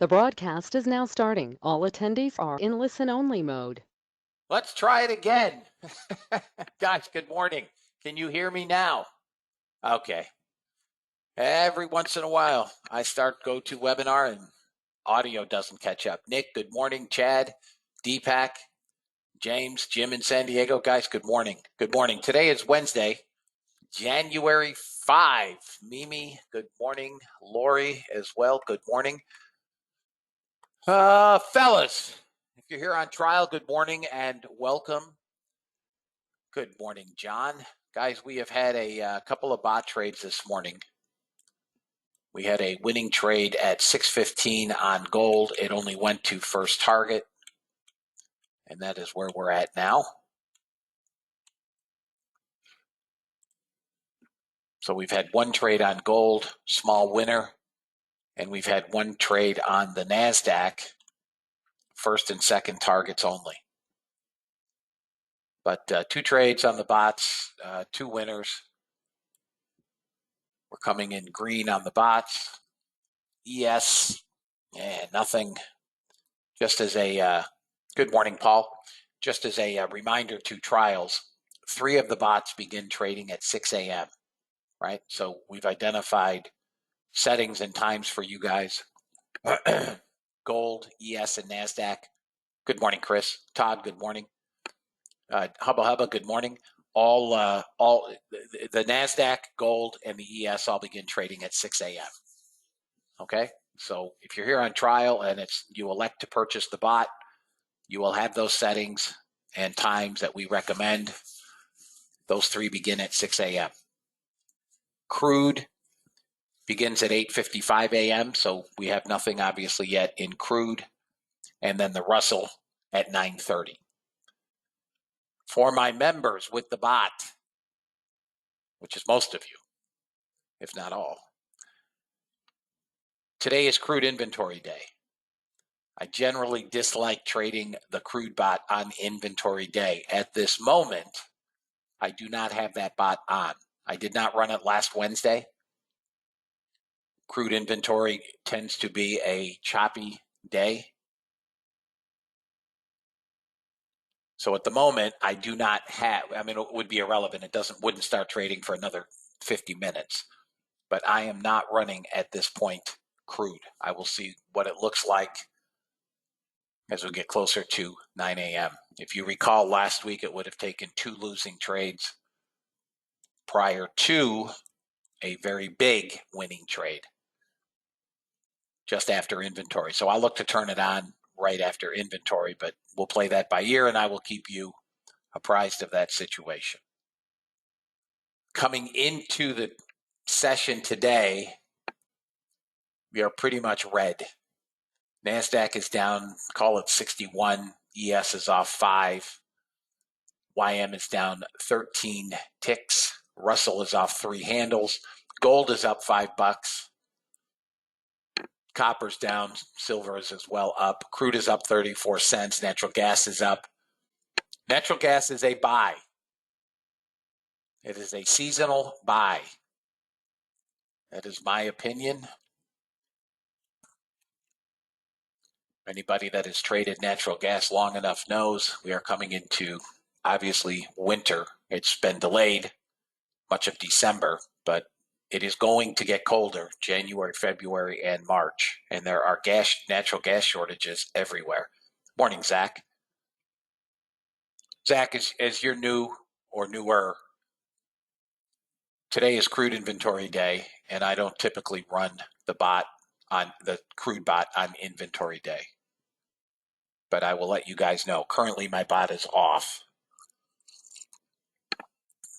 The broadcast is now starting. All attendees are in listen-only mode. Let's try it again. Guys, good morning. Can you hear me now? Okay. Every once in a while, I start GoToWebinar and audio doesn't catch up. Nick, good morning. Chad, Deepak, James, Jim in San Diego. Guys, good morning. Good morning. Today is Wednesday, January 5. Mimi, good morning. Lori as well, good morning. Fellas, if you're here on trial, good morning and welcome. Good morning, John. Guys, we have had a couple of bot trades this morning. We had a winning trade at 615 on gold. It only went to first target, and that is where we're at now. So we've had one trade on gold, small winner, and we've had one trade on the NASDAQ, first and second targets only. But two trades on the bots, two winners. We're coming in green on the bots. ES, nothing. Just as a good morning, Paul. Just as a reminder to trials, 3 of the bots begin trading at 6 a.m., right? So we've identified settings and times for you guys. Gold, ES, and NASDAQ. Good morning, Chris. Todd, good morning. Hubba, good morning. All the NASDAQ, gold, and the ES all begin trading at 6 a.m. Okay? So if you're here on trial and you elect to purchase the bot, you will have those settings and times that we recommend. Those 3 begin at 6 a.m. Crude begins at 8:55 a.m., so we have nothing obviously yet in crude. And then the Russell at 9:30. For my members with the bot, which is most of you, if not all, today is crude inventory day. I generally dislike trading the crude bot on inventory day. At this moment, I do not have that bot on. I did not run it last Wednesday. Crude inventory tends to be a choppy day. So at the moment, I do not have, it would be irrelevant. Wouldn't start trading for another 50 minutes. But I am not running at this point crude. I will see what it looks like as we get closer to 9 a.m. If you recall, last week it would have taken 2 losing trades prior to a very big winning trade just after inventory. So I'll look to turn it on right after inventory, but we'll play that by ear and I will keep you apprised of that situation. Coming into the session today, we are pretty much red. NASDAQ is down, call it 61. ES is off 5. YM is down 13 ticks. Russell is off 3 handles. Gold is up $5. Copper's down. Silver is as well up. Crude is up 34 cents. Natural gas is up. Natural gas is a buy. It is a seasonal buy. That is my opinion. Anybody that has traded natural gas long enough knows we are coming into, obviously, winter. It's been delayed much of December, but it is going to get colder January, February, and March, and there are natural gas shortages everywhere. Morning, Zach. Zach, as you're new or newer, today is crude inventory day, and I don't typically run the crude bot on inventory day. But I will let you guys know. Currently, my bot is off.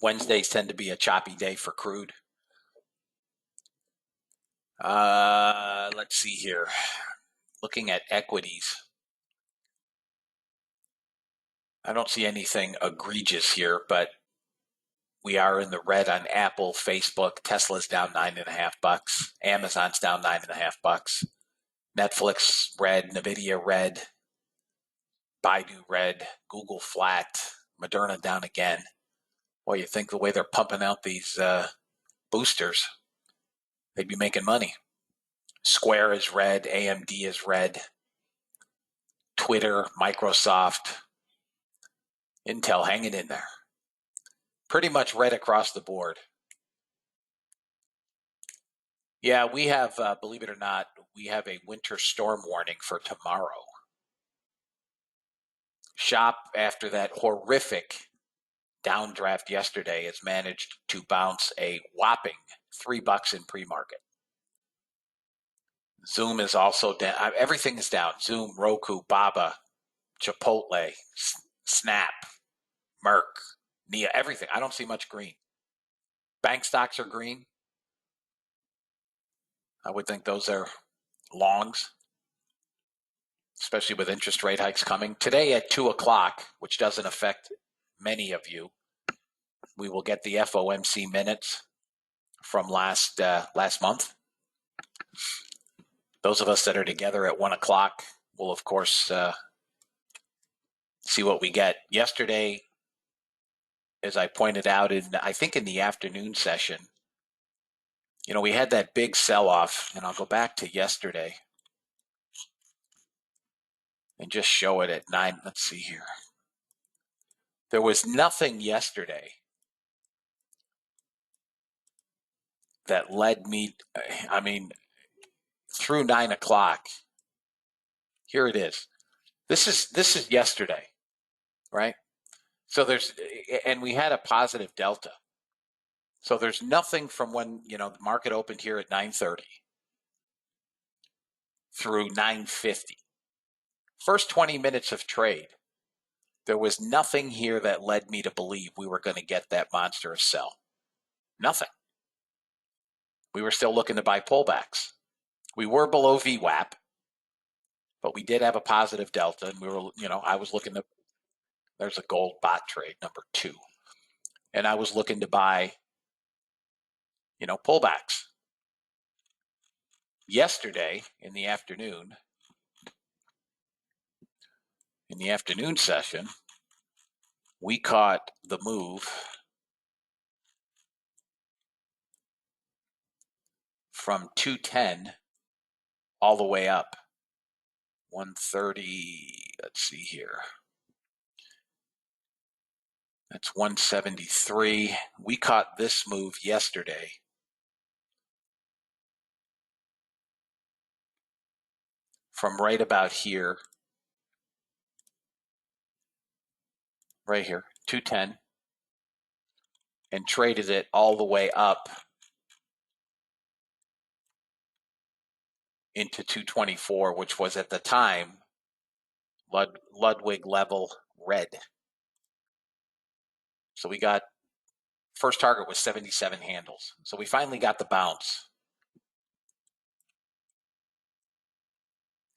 Wednesdays tend to be a choppy day for crude. Let's see here. Looking at equities. I don't see anything egregious here, but we are in the red on Apple, Facebook. Tesla's down $9.50. Amazon's down $9.50. Netflix red, Nvidia red, Baidu red, Google flat, Moderna down again. Well, you think the way they're pumping out these boosters, they'd be making money. Square is red, AMD is red, Twitter, Microsoft, Intel hanging in there. Pretty much red across the board. Yeah, we have, believe it or not, we have a winter storm warning for tomorrow. Shop, after that horrific downdraft yesterday, has managed to bounce a whopping $3 in pre-market. Zoom is also down. Everything is down. Zoom, Roku, Baba, Chipotle, Snap, Merck, Nia, everything. I don't see much green. Bank stocks are green. I would think those are longs, especially with interest rate hikes coming. Today at 2 o'clock, which doesn't affect many of you, we will get the FOMC minutes from last month. Those of us that are together at 1 o'clock will, of course, see what we get. Yesterday, as I pointed out, I think in the afternoon session, we had that big sell-off, and I'll go back to yesterday and just show it at 9. Let's see here. There was nothing yesterday that led me, through 9 o'clock. Here it is. This is yesterday, right? So and we had a positive delta. So there's nothing from when, the market opened here at 9:30 through 9:50. First 20 minutes of trade, there was nothing here that led me to believe we were going to get that monstrous sell. Nothing. We were still looking to buy pullbacks. We were below VWAP, but we did have a positive delta, and we were, I was looking to, there's a gold bot trade, number 2. And I was looking to buy, pullbacks. Yesterday in the afternoon session, we caught the move from 210 all the way up 130. Let's see here. That's 173. We caught this move yesterday from right about here, right here, 210, and traded it all the way up into 224, which was at the time Ludwig level red. So we got, first target was 77 handles. So we finally got the bounce.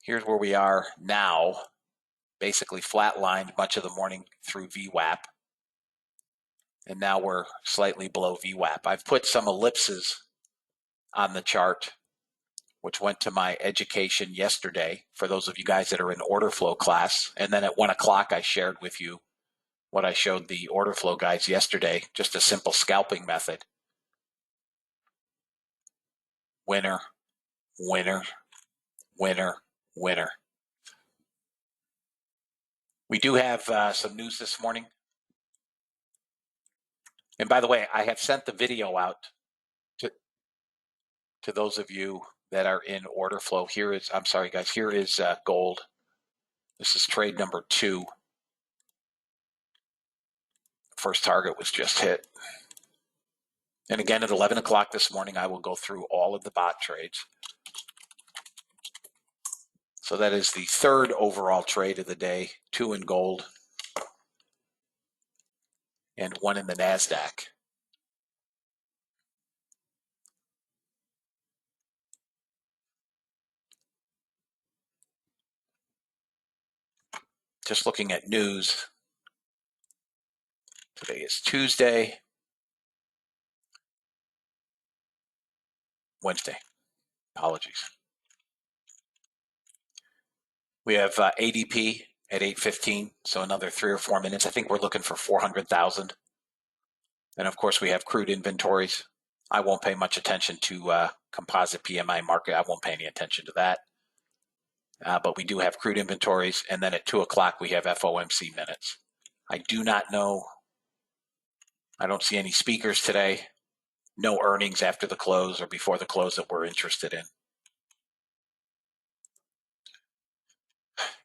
Here's where we are now, basically flatlined much of the morning through VWAP. And now we're slightly below VWAP. I've put some ellipses on the chart, which went to my education yesterday for those of you guys that are in order flow class. And then at 1 o'clock, I shared with you what I showed the order flow guys yesterday, just a simple scalping method. Winner, winner, winner, winner. We do have some news this morning. And by the way, I have sent the video out to those of you that are in order flow. Here is, I'm sorry guys, here is gold. This is trade number 2. First target was just hit. And again, at 11 o'clock this morning, I will go through all of the bot trades. So that is the 3rd overall trade of the day, 2 in gold and 1 in the NASDAQ. Just looking at news. Today is Wednesday. Apologies. We have ADP at 8:15, so another 3 or 4 minutes. I think we're looking for 400,000. And of course, we have crude inventories I won't pay much attention to composite PMI market. I won't pay any attention to that. But we do have crude inventories, and then at 2 o'clock we have FOMC minutes. I do not know. I don't see any speakers today. No earnings after the close or before the close that we're interested in.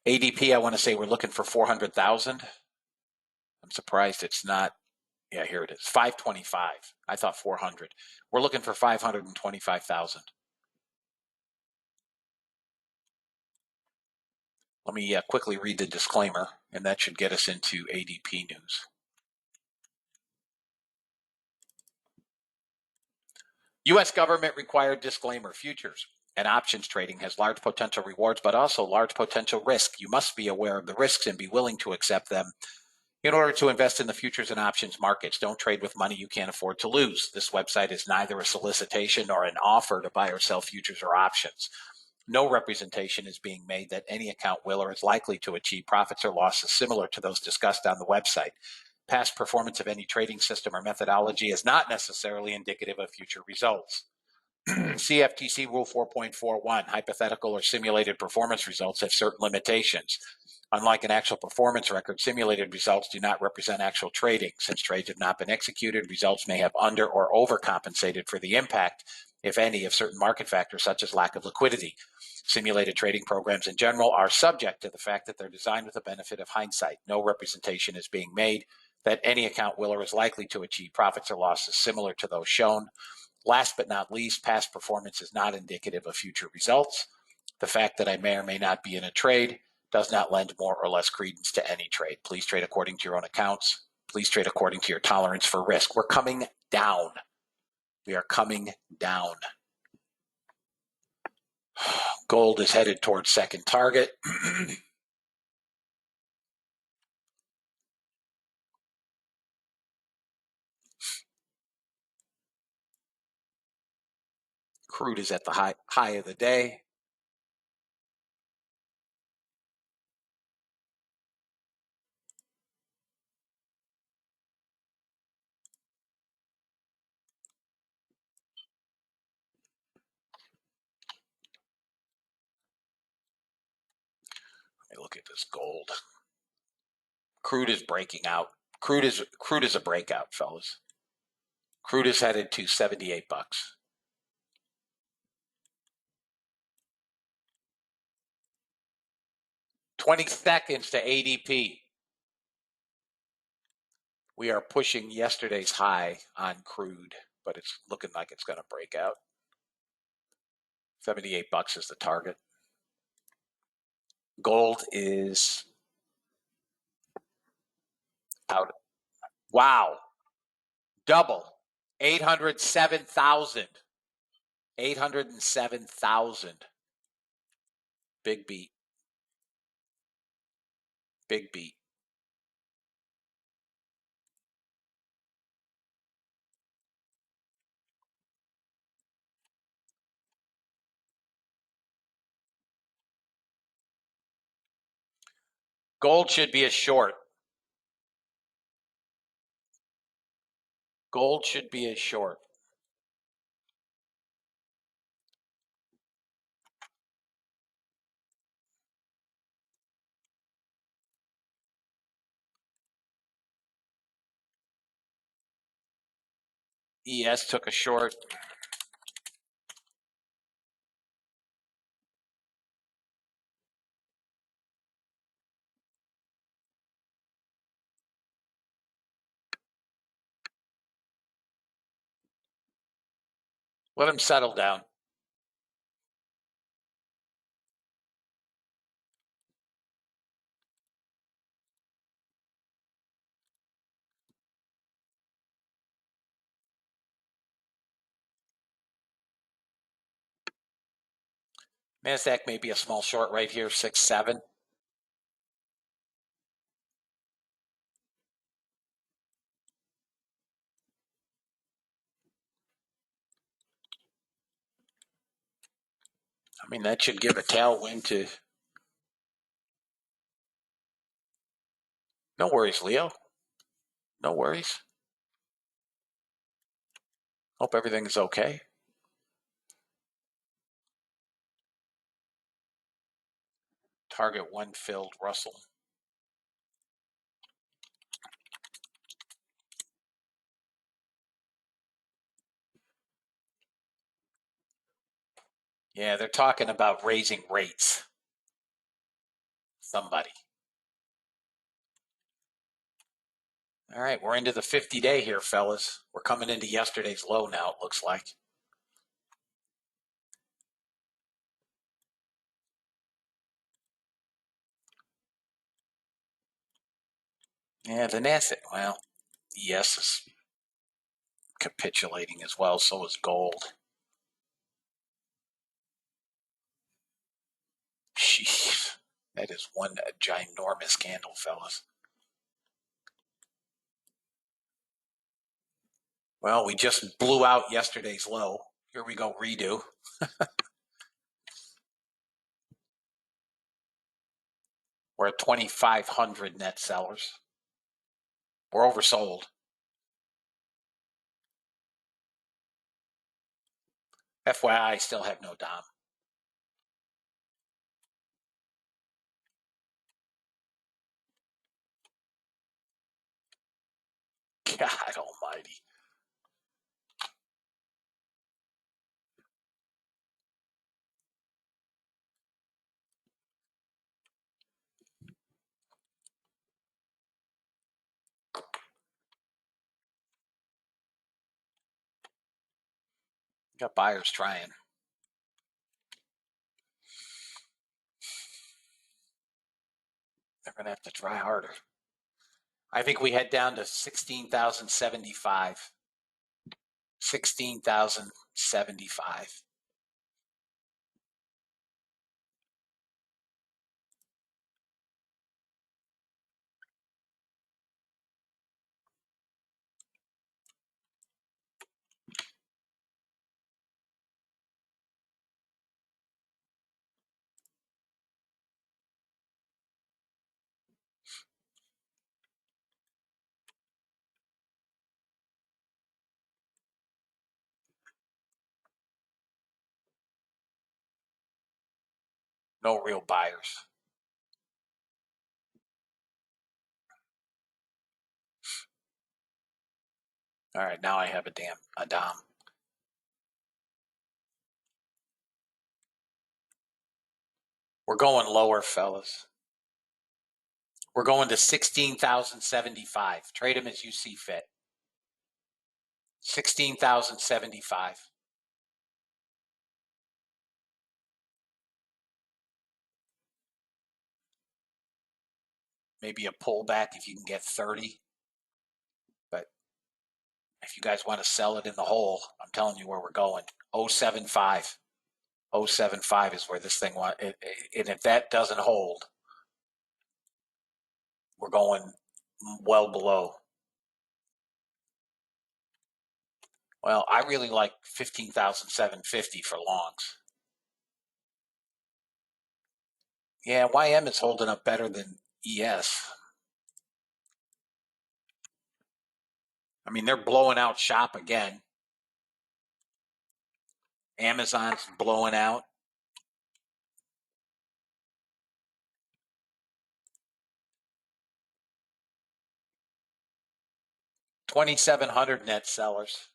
ADP, I want to say we're looking for 400,000. I'm surprised it's not. Yeah, here it is, 525. I thought 400. We're looking for 525,000. Let me quickly read the disclaimer, and that should get us into ADP news. U.S. government required disclaimer: futures and options trading has large potential rewards, but also large potential risk. You must be aware of the risks and be willing to accept them in order to invest in the futures and options markets. Don't trade with money you can't afford to lose. This website is neither a solicitation nor an offer to buy or sell futures or options. No representation is being made that any account will or is likely to achieve profits or losses similar to those discussed on the website. Past performance of any trading system or methodology is not necessarily indicative of future results. CFTC Rule 4.41, hypothetical or simulated performance results have certain limitations. Unlike an actual performance record, simulated results do not represent actual trading. Since trades have not been executed, results may have under or overcompensated for the impact, if any, of certain market factors such as lack of liquidity. Simulated trading programs in general are subject to the fact that they're designed with the benefit of hindsight. No representation is being made that any account will or is likely to achieve profits or losses similar to those shown. Last but not least, past performance is not indicative of future results. The fact that I may or may not be in a trade does not lend more or less credence to any trade. Please trade according to your own accounts. Please trade according to your tolerance for risk. We're coming down. We are coming down. Gold is headed towards second target. Crude is at the high of the day. Let me look at this gold. Crude is breaking out. Crude is a breakout, fellas. Crude is headed to 78 bucks. 20 seconds to ADP. We are pushing yesterday's high on crude, but it's looking like it's going to break out. 78 bucks is the target. Gold is out. Wow. Double. 807,000. 807,000. Big beat. Big beat. Gold should be a short. Gold should be a short. ES took a short. Let him settle down. NASDAQ may be a small short right here, 6-7. I mean, that should give a tailwind to. No worries, Leo. No worries. Hope everything's okay. Target one filled, Russell. Yeah, they're talking about raising rates. Somebody. All right, we're into the 50-day here, fellas. We're coming into yesterday's low now, it looks like. Yeah, the Nasdaq, well, ES is capitulating as well, so is gold. Jeez, that is one ginormous candle, fellas. Well, we just blew out yesterday's low. Here we go, redo. We're at 2,500 net sellers. We're oversold. FYI, I still have no Dom. God almighty. Got buyers trying. They're going to have to try harder. I think we head down to 16,075. 16,075. No real buyers. All right, now I have a Dom. We're going lower, fellas. We're going to 16,075. Trade them as you see fit. 16,075. Maybe a pullback if you can get 30. But if you guys want to sell it in the hole, I'm telling you where we're going. 075. 075 is where this thing went. And if that doesn't hold, we're going well below. Well, I really like 15,750 for longs. Yeah, YM is holding up better than ES. I mean, they're blowing out shop again. Amazon's blowing out. $2,700 net sellers.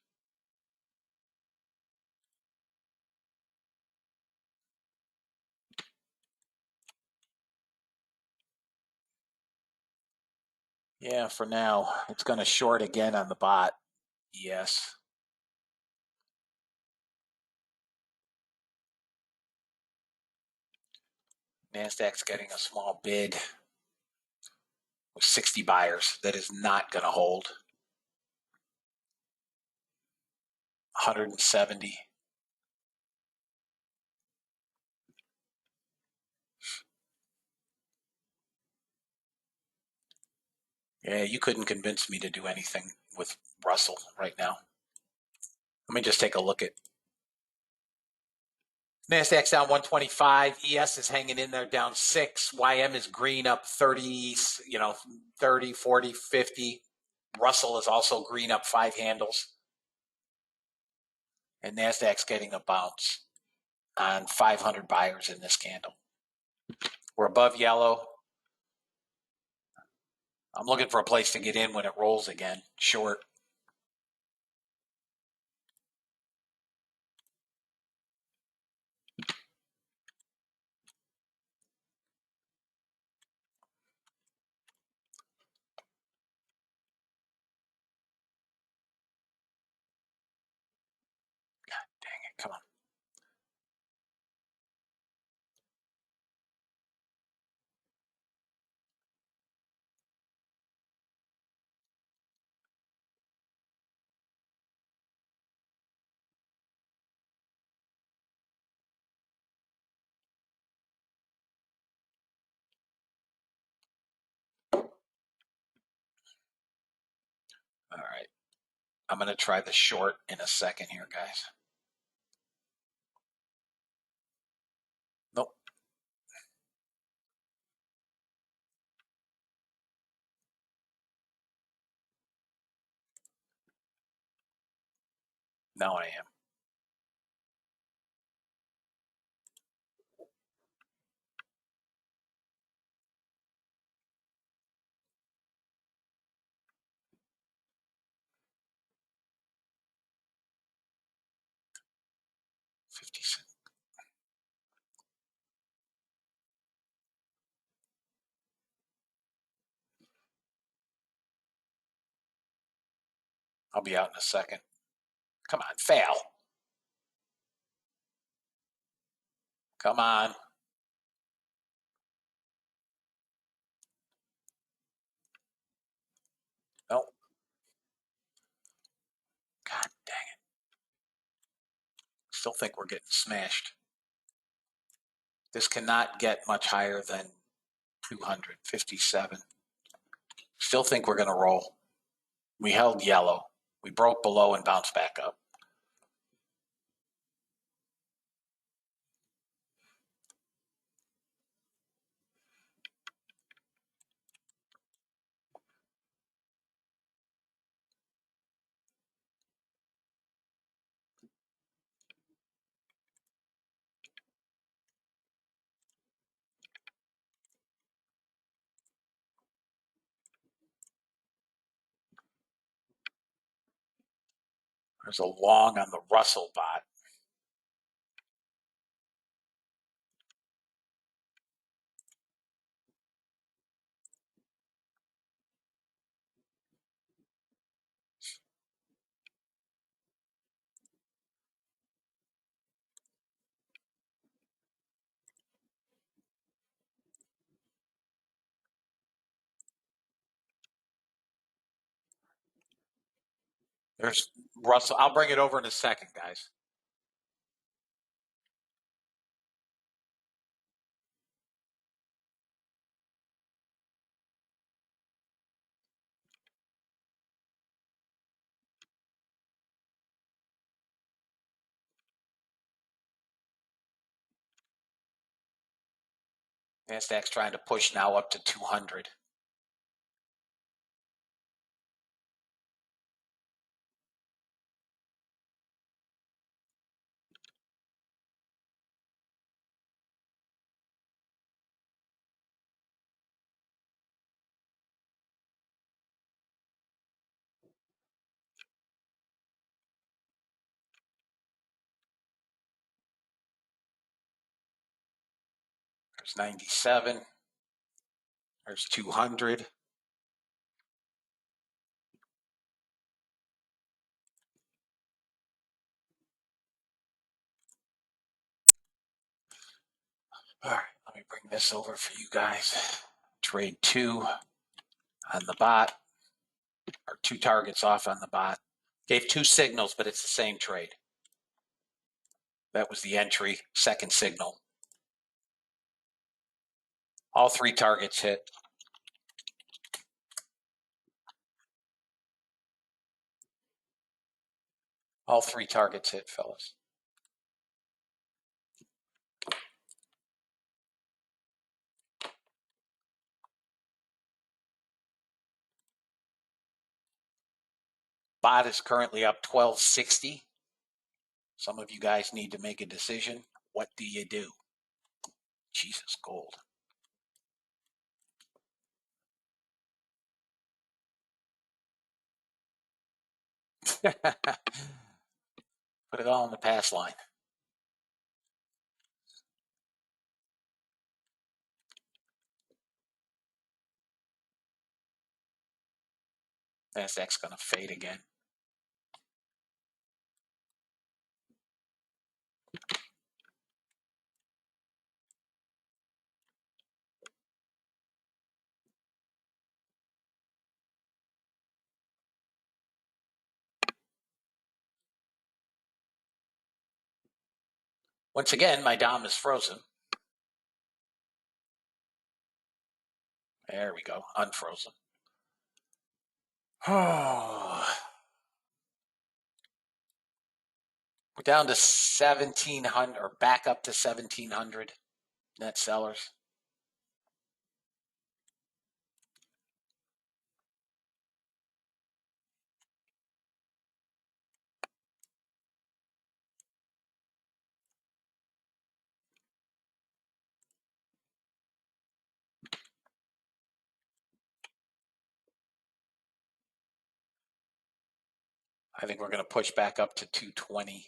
Yeah, for now. It's going to short again on the bot. Yes. NASDAQ's getting a small bid with 60 buyers. That is not going to hold. 170. Yeah, you couldn't convince me to do anything with Russell right now. Let me just take a look at NASDAQ's down 125. ES is hanging in there down 6. YM is green up 30, 30, 40, 50. Russell is also green up 5 handles. and NASDAQ's getting a bounce on 500 buyers in this candle. We're above yellow. I'm looking for a place to get in when it rolls again, short. Dang it, come on. All right. I'm going to try the short in a second here, guys. Nope. Now I am. $0.50. I'll be out in a second. Come on, fail. Come on. Nope. God dang it. Still think we're getting smashed. This cannot get much higher than 257. Still think we're going to roll. We held yellow. We broke below and bounced back up. There's a long on the Russell bot. There's Russell. I'll bring it over in a second, guys. NASDAQ's trying to push now up to 200. There's 97. There's 200. All right, let me bring this over for you guys. Trade 2 on the bot, or 2 targets off on the bot. Gave 2 signals, but it's the same trade. That was the entry, second signal. All 3 targets hit. All 3 targets hit, fellas. Bot is currently up 1260. Some of you guys need to make a decision. What do you do? Jesus, gold. Put it all in the pass line. NASDAQ's going to fade again. Once again, my DOM is frozen. There we go, unfrozen. Oh. We're down to 1,700, or back up to 1,700 net sellers. I think we're going to push back up to 220.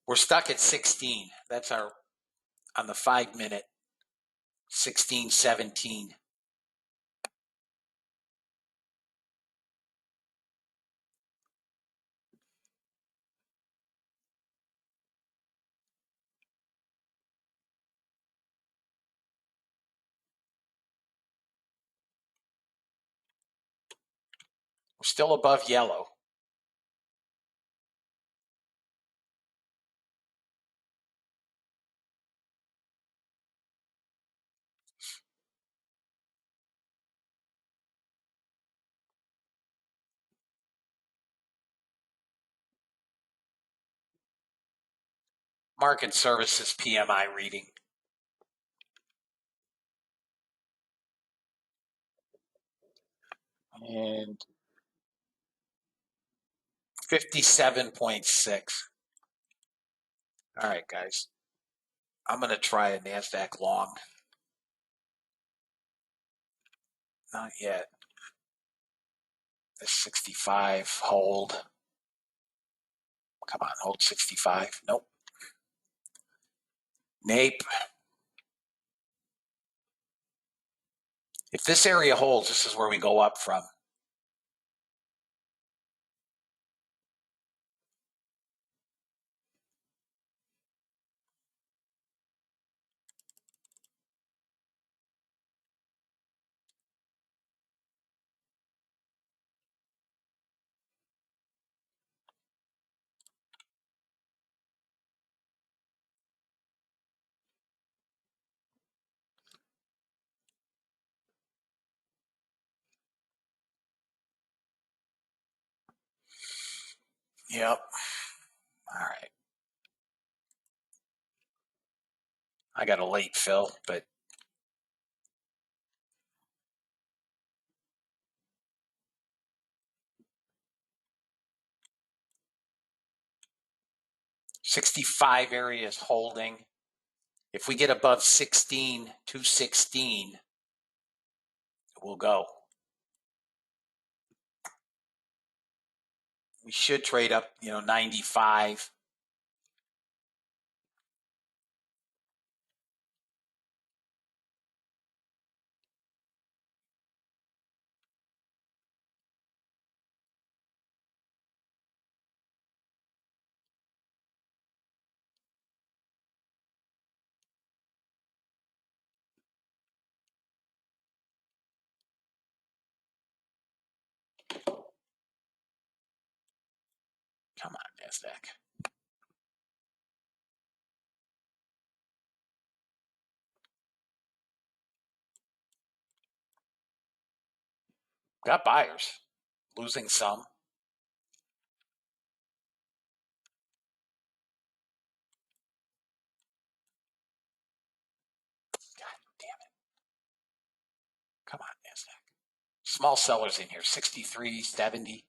We're stuck at 16. That's our, on the 5-minute, 16, 17. We're still above yellow. Market services PMI reading. And 57.6. All right, guys. I'm going to try a NASDAQ long. Not yet. The 65, hold. Come on, hold 65. Nope. Nape. If this area holds, this is where we go up from. Yep. All right. I got a late fill, but '65 area is holding. If we get above 16, 216, we'll go. We should trade up, 95. Come on, NASDAQ. Got buyers. Losing some. God damn it. Come on, NASDAQ. Small sellers in here, 63, 70.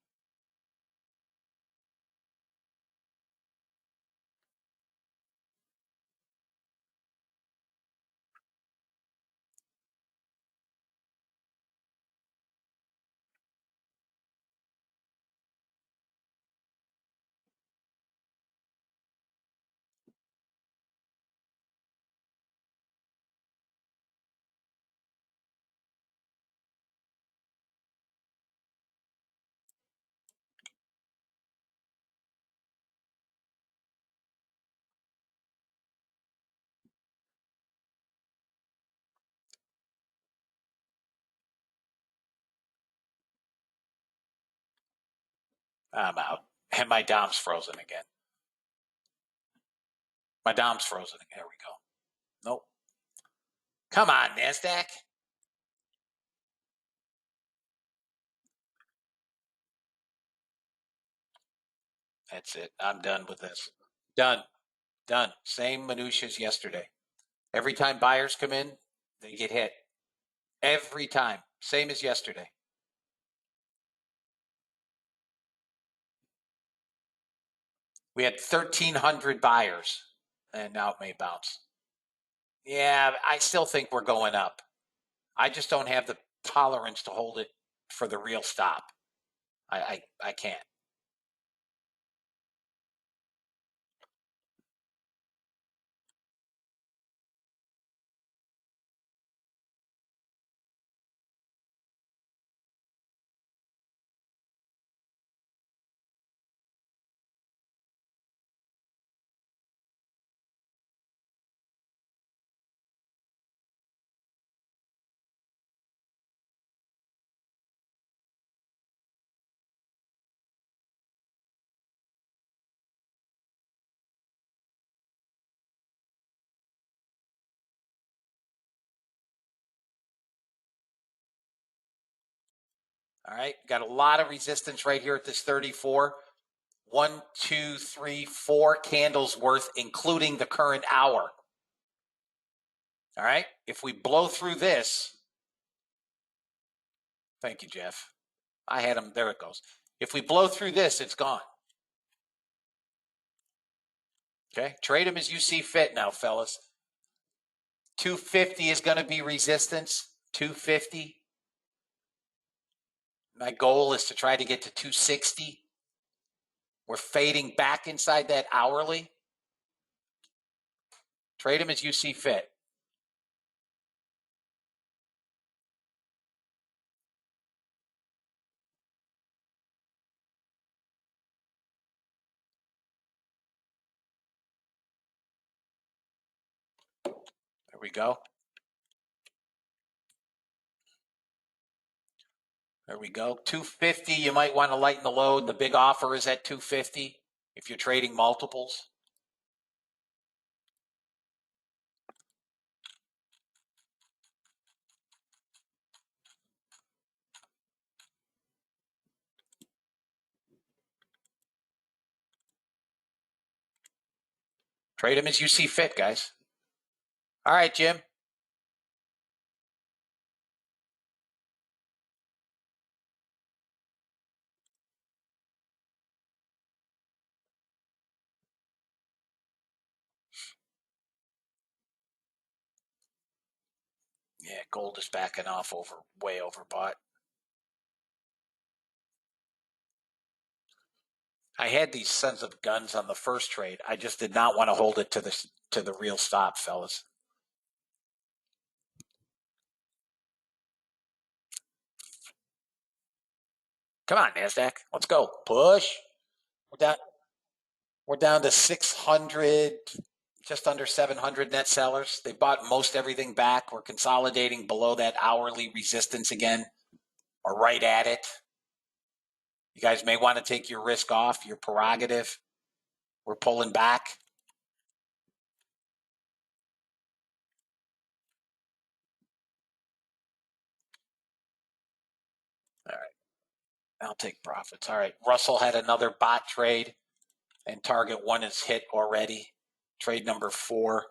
I'm out. And my Dom's frozen again. My Dom's frozen. There we go. Nope. Come on, NASDAQ. That's it. I'm done with this. Done. Done. Same minutiae as yesterday. Every time buyers come in, they get hit. Every time. Same as yesterday. We had 1,300 buyers, and now it may bounce. Yeah, I still think we're going up. I just don't have the tolerance to hold it for the real stop. I can't. All right, got a lot of resistance right here at this 34. 1, 2, 3, 4 candles worth, including the current hour. All right, if we blow through this, thank you, Jeff. I had them. There it goes. If we blow through this, it's gone. Okay, trade them as you see fit now, fellas. 250 is going to be resistance. 250. My goal is to try to get to 260. We're fading back inside that hourly. Trade them as you see fit. There we go. There we go. 250, you might want to lighten the load. The big offer is at 250 if you're trading multiples. Trade them as you see fit, guys. All right, Jim. Yeah, gold is backing off way overbought. I had these sons of guns on the first trade. I just did not want to hold it to the real stop, fellas. Come on, NASDAQ. Let's go. Push. We're down to 600, just under 700 net sellers. They bought most everything back. We're consolidating below that hourly resistance again, or right at it. You guys may want to take your risk off, your prerogative. We're pulling back. All right, I'll take profits. All right, Russell had another bot trade, and target one is hit already. Trade number 4.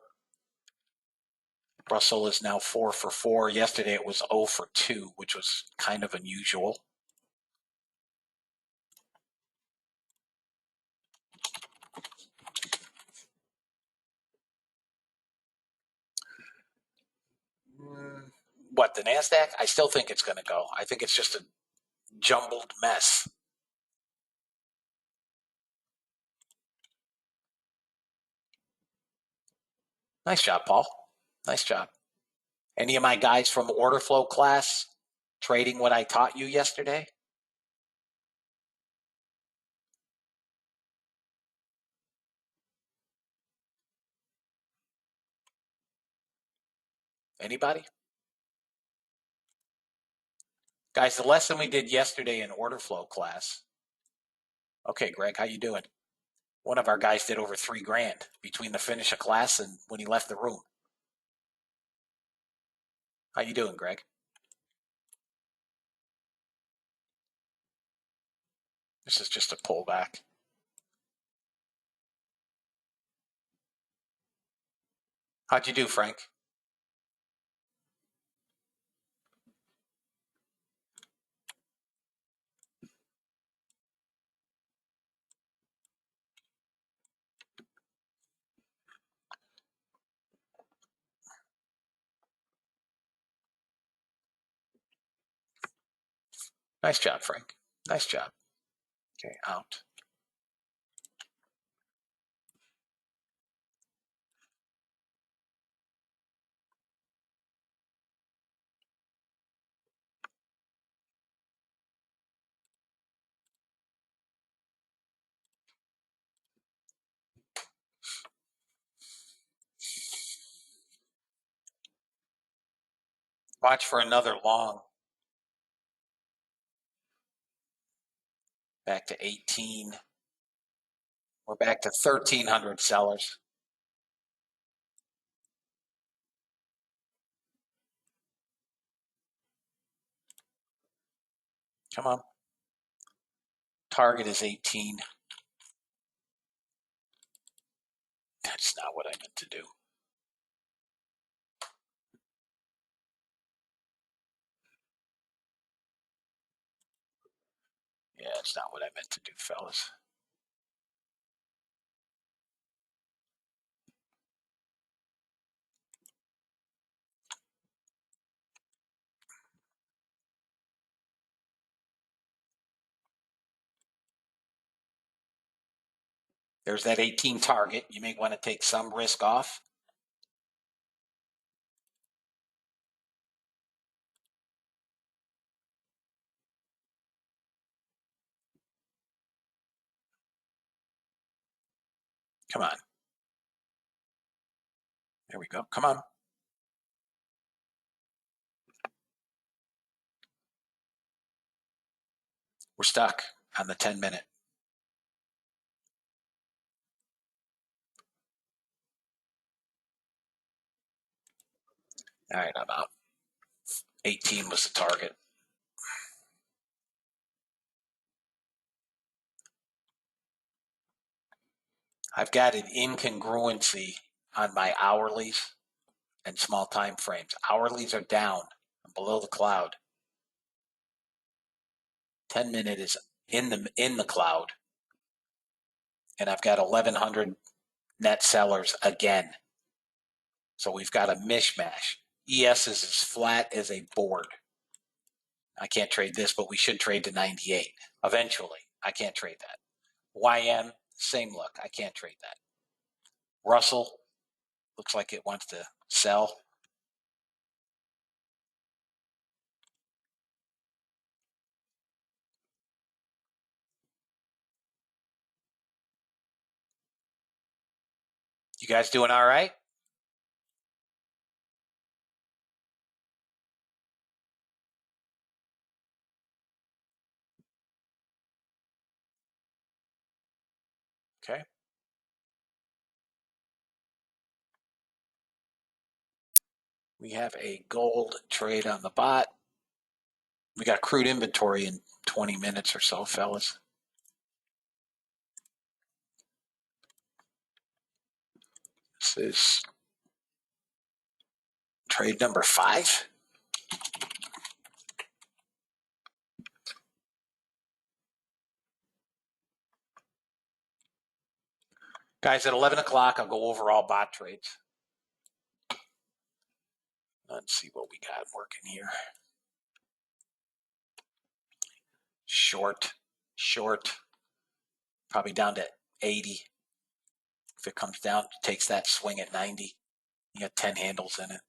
Russell is now 4 for 4. Yesterday it was 0 for 2, which was kind of unusual. What, the NASDAQ? I still think it's going to go. I think it's just a jumbled mess. Nice job, Paul. Nice job. Any of my guys from order flow class trading what I taught you yesterday? Anybody? Guys, the lesson we did yesterday in order flow class. Okay, Greg, how you doing? One of our guys did over $3,000 between the finish of class and when he left the room. How you doing, Greg? This is just a pullback. How'd you do, Frank? Nice job, Frank. Nice job. Okay, out. Watch for another long. Back to 18. We're back to 1,300 sellers. Come on. Target is 18. That's not what I meant to do. Yeah, it's not what I meant to do, fellas. There's that 18 target. You may want to take some risk off. Come on. There we go. Come on. We're stuck on the 10-minute. All right, I'm out. 18 was the target. I've got an incongruency on my hourlies and small time frames. Hourlies are down below the cloud. 10-minute is in the cloud. And I've got 1,100 net sellers again. So we've got a mishmash. ES is as flat as a board. I can't trade this, but we should trade to 98 eventually. I can't trade that. YM, same look. I can't trade that. Russell, looks like it wants to sell. You guys doing all right? Okay. We have a gold trade on the bot. We got crude inventory in 20 minutes or so, fellas. This is trade number 5. Guys, at 11 o'clock, I'll go over all bot trades. Let's see what we got working here. Short, probably down to 80. If it comes down, takes that swing at 90. You got 10 handles in it.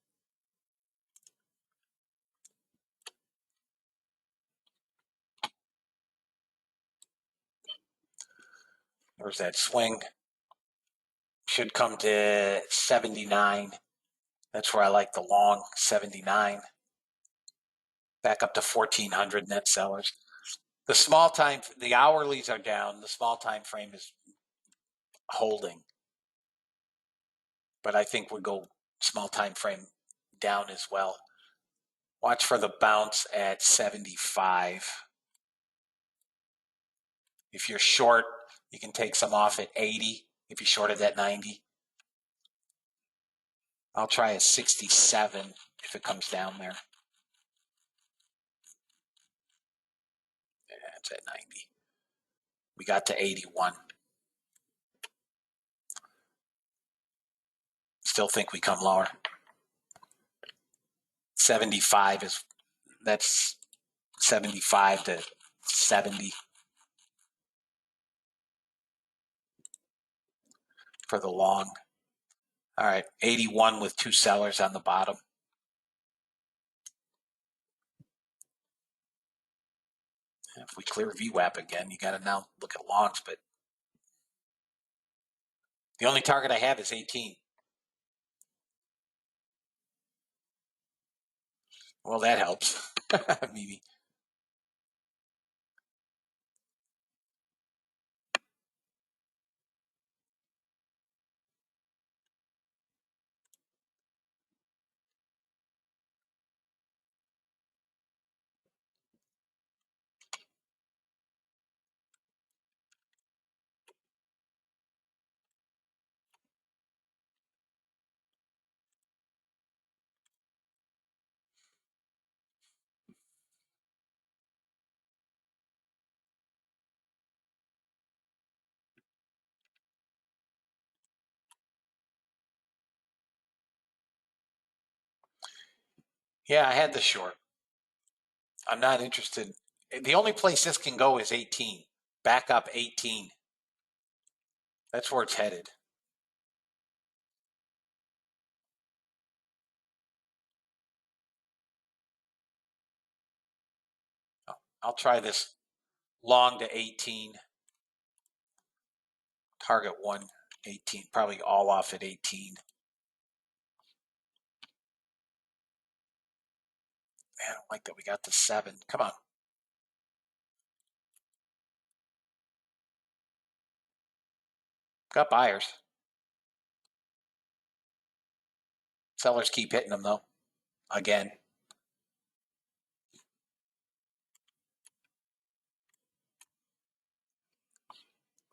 There's that swing. Should come to 79. That's where I like the long, 79. Back up to 1,400 net sellers. The small time, the hourlies are down. The small time frame is holding. But I think we'll go small time frame down as well. Watch for the bounce at 75. If you're short, you can take some off at 80. If you're shorted at 90. I'll try a 67 if it comes down there. Yeah, it's at 90. We got to 81. Still think we come lower. 75 is, that's 75 to 70 for the long. All right, 81 with 2 sellers on the bottom. If we clear VWAP again, you got to now look at longs, but the only target I have is 18. Well, that helps. Maybe. Yeah, I had the short. I'm not interested. The only place this can go is 18. Back up 18. That's where it's headed. I'll try this long to 18. Target 118. Probably all off at 18. Man, I don't like that we got the 7. Come on. Got buyers. Sellers keep hitting them, though. Again.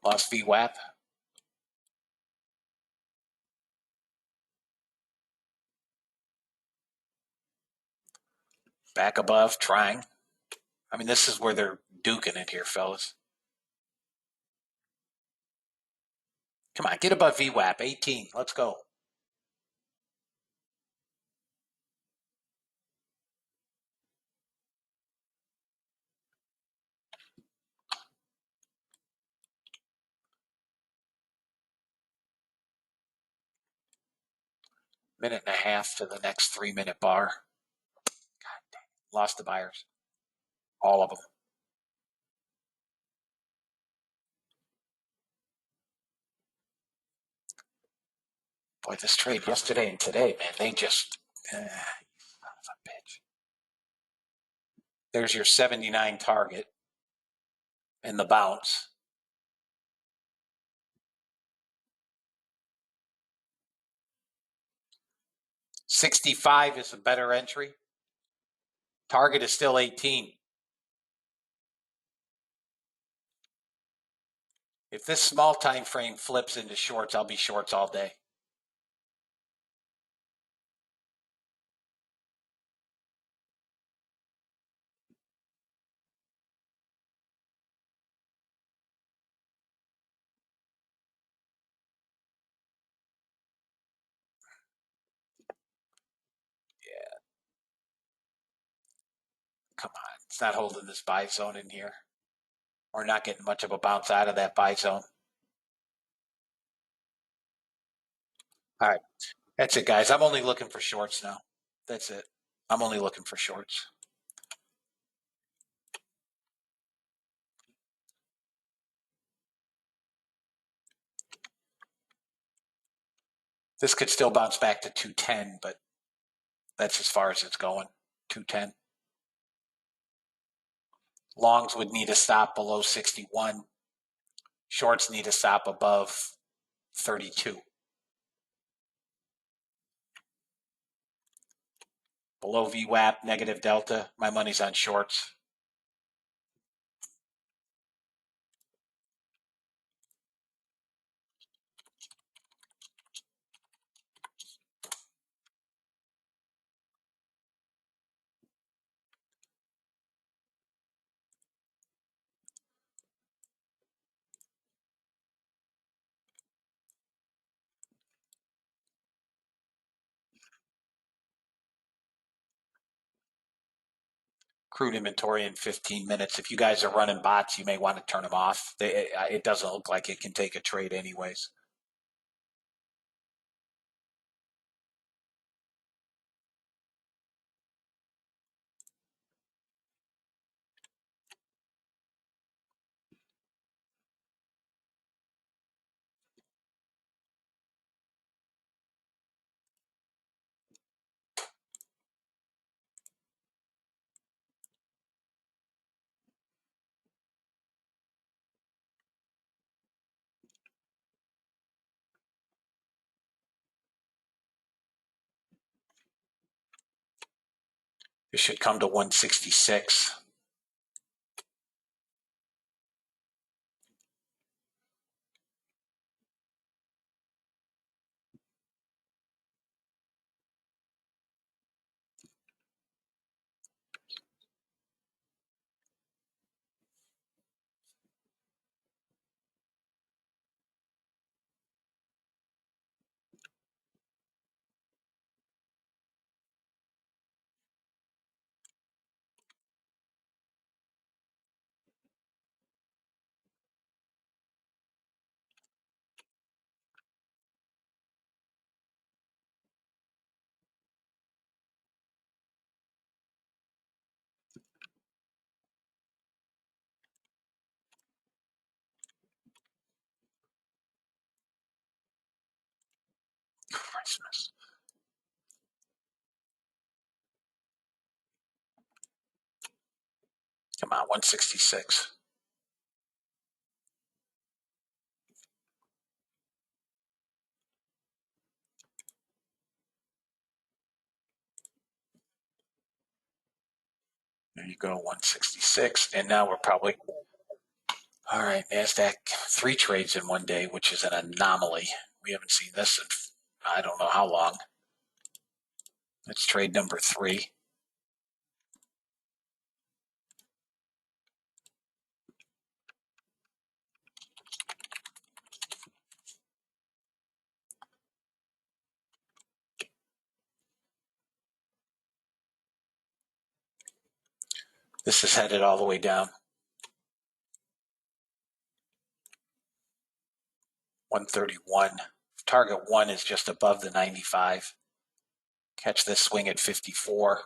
Lost VWAP. Back above, trying. I mean, this is where they're duking it here, fellas. Come on, get above VWAP. 18. Let's go. Minute and a half to the next 3-minute bar. God dang. Lost the buyers. All of them. Boy, this trade yesterday and today, man, they just, son of a bitch. There's your 79 target and the bounce. 65 is a better entry. Target is still 18. If this small time frame flips into shorts, I'll be shorts all day. Yeah, come on. It's not holding this buy zone in here. We're not getting much of a bounce out of that buy zone. All right. That's it, guys. I'm only looking for shorts now. That's it. I'm only looking for shorts. This could still bounce back to 210, but that's as far as it's going. 210. Longs would need a stop below 61. Shorts need a stop above 32. Below VWAP, negative delta. My money's on shorts. Crude inventory in 15 minutes. If you guys are running bots, you may want to turn them off. It doesn't look like it can take a trade anyways. It should come to 166. Christmas. Come on, 166. There you go, 166. And now we're probably, all right, NASDAQ, 3 trades in one day, which is an anomaly. We haven't seen this in I don't know how long. That's trade number 3. This is headed all the way down. 131. Target 1 is just above the 95. Catch this swing at 54.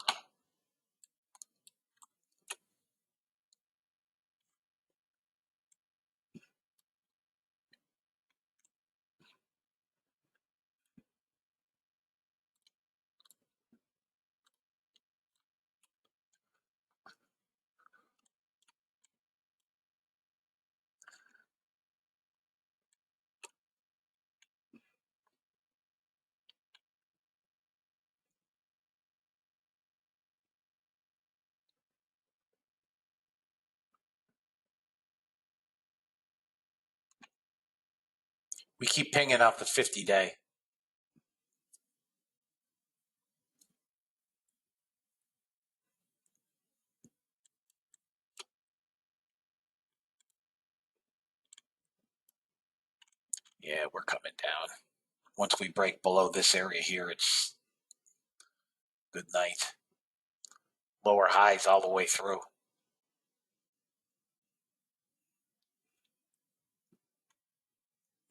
We keep pinging up the 50-day. Yeah, we're coming down. Once we break below this area here, it's good night. Lower highs all the way through.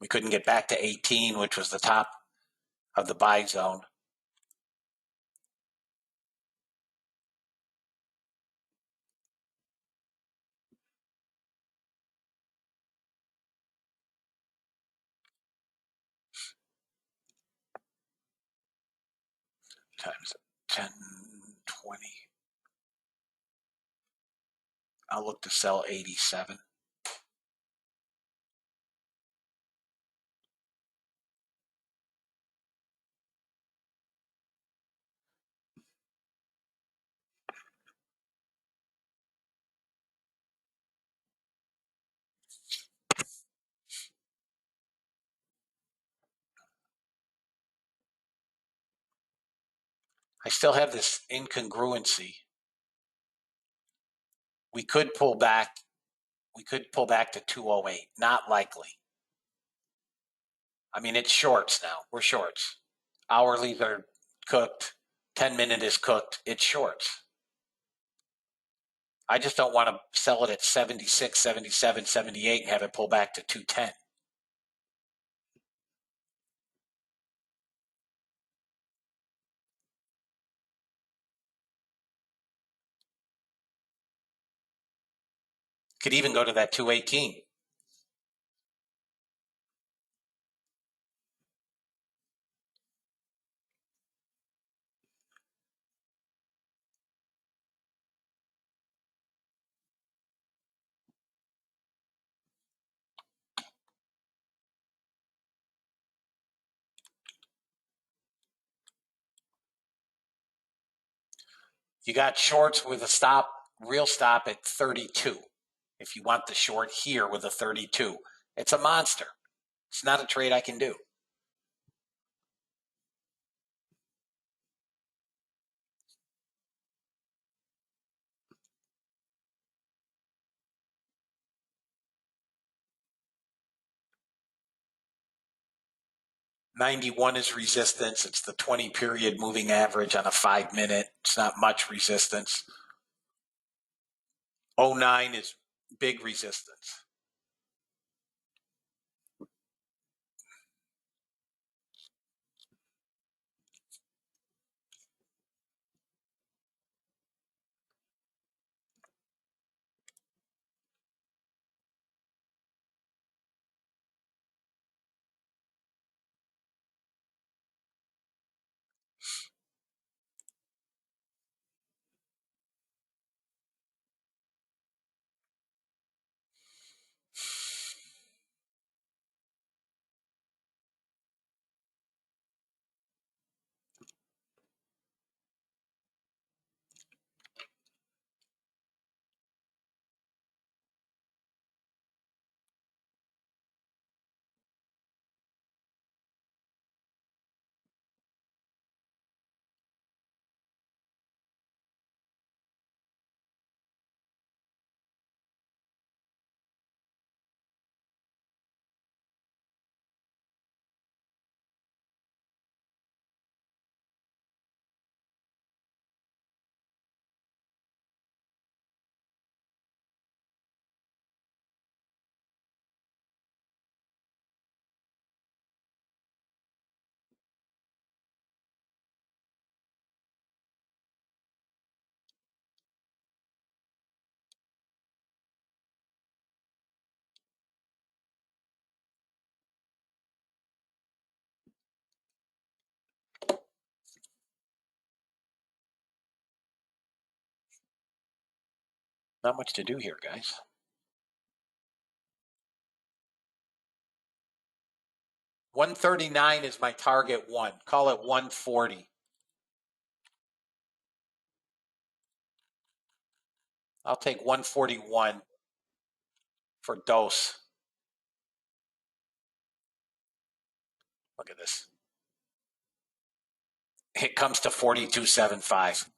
We couldn't get back to 18, which was the top of the buy zone. Times 10, 20. I'll look to sell 87. I still have this incongruency. We could pull back. We could pull back to 208. Not likely. I mean, it's shorts now. We're shorts. Hourlies are cooked. 10-minute is cooked. It's shorts. I just don't want to sell it at 76, 77, 78 and have it pull back to 210. Could even go to that 218. You got shorts with a stop, real stop at 32. If you want the short here with a 32, it's a monster. It's not a trade I can do. $91 is resistance. It's the 20-period moving average on a 5-minute. It's not much resistance. 09 is big resistance. Not much to do here, guys. 139 is my target one. Call it 140. I'll take 141 for dose. Look at this. It comes to 42.75.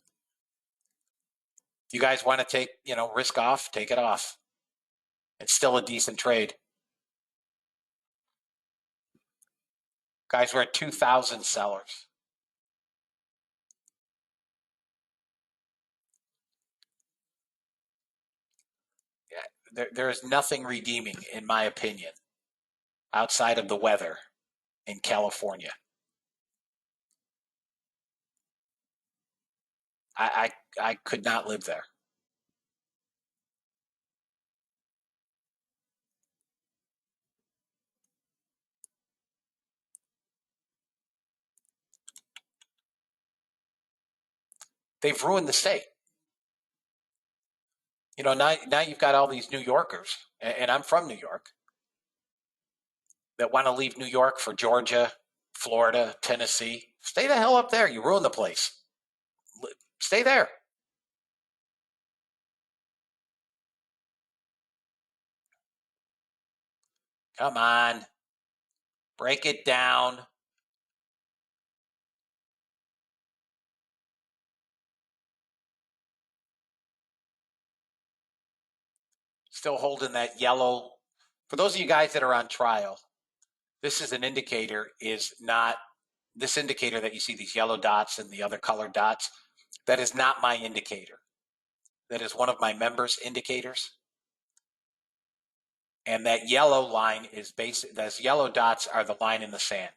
You guys want to take, risk off, take it off. It's still a decent trade. Guys, we're at 2,000 sellers. Yeah, there is nothing redeeming, in my opinion, outside of the weather in California. I could not live there. They've ruined the state. Now you've got all these New Yorkers, and I'm from New York, that want to leave New York for Georgia, Florida, Tennessee. Stay the hell up there. You ruin the place. Stay there. Come on. Break it down. Still holding that yellow. For those of you guys that are on trial, this is an indicator, this indicator that you see these yellow dots and the other colored dots, that is not my indicator. That is one of my members' indicators. And that yellow line is those yellow dots are the line in the sand.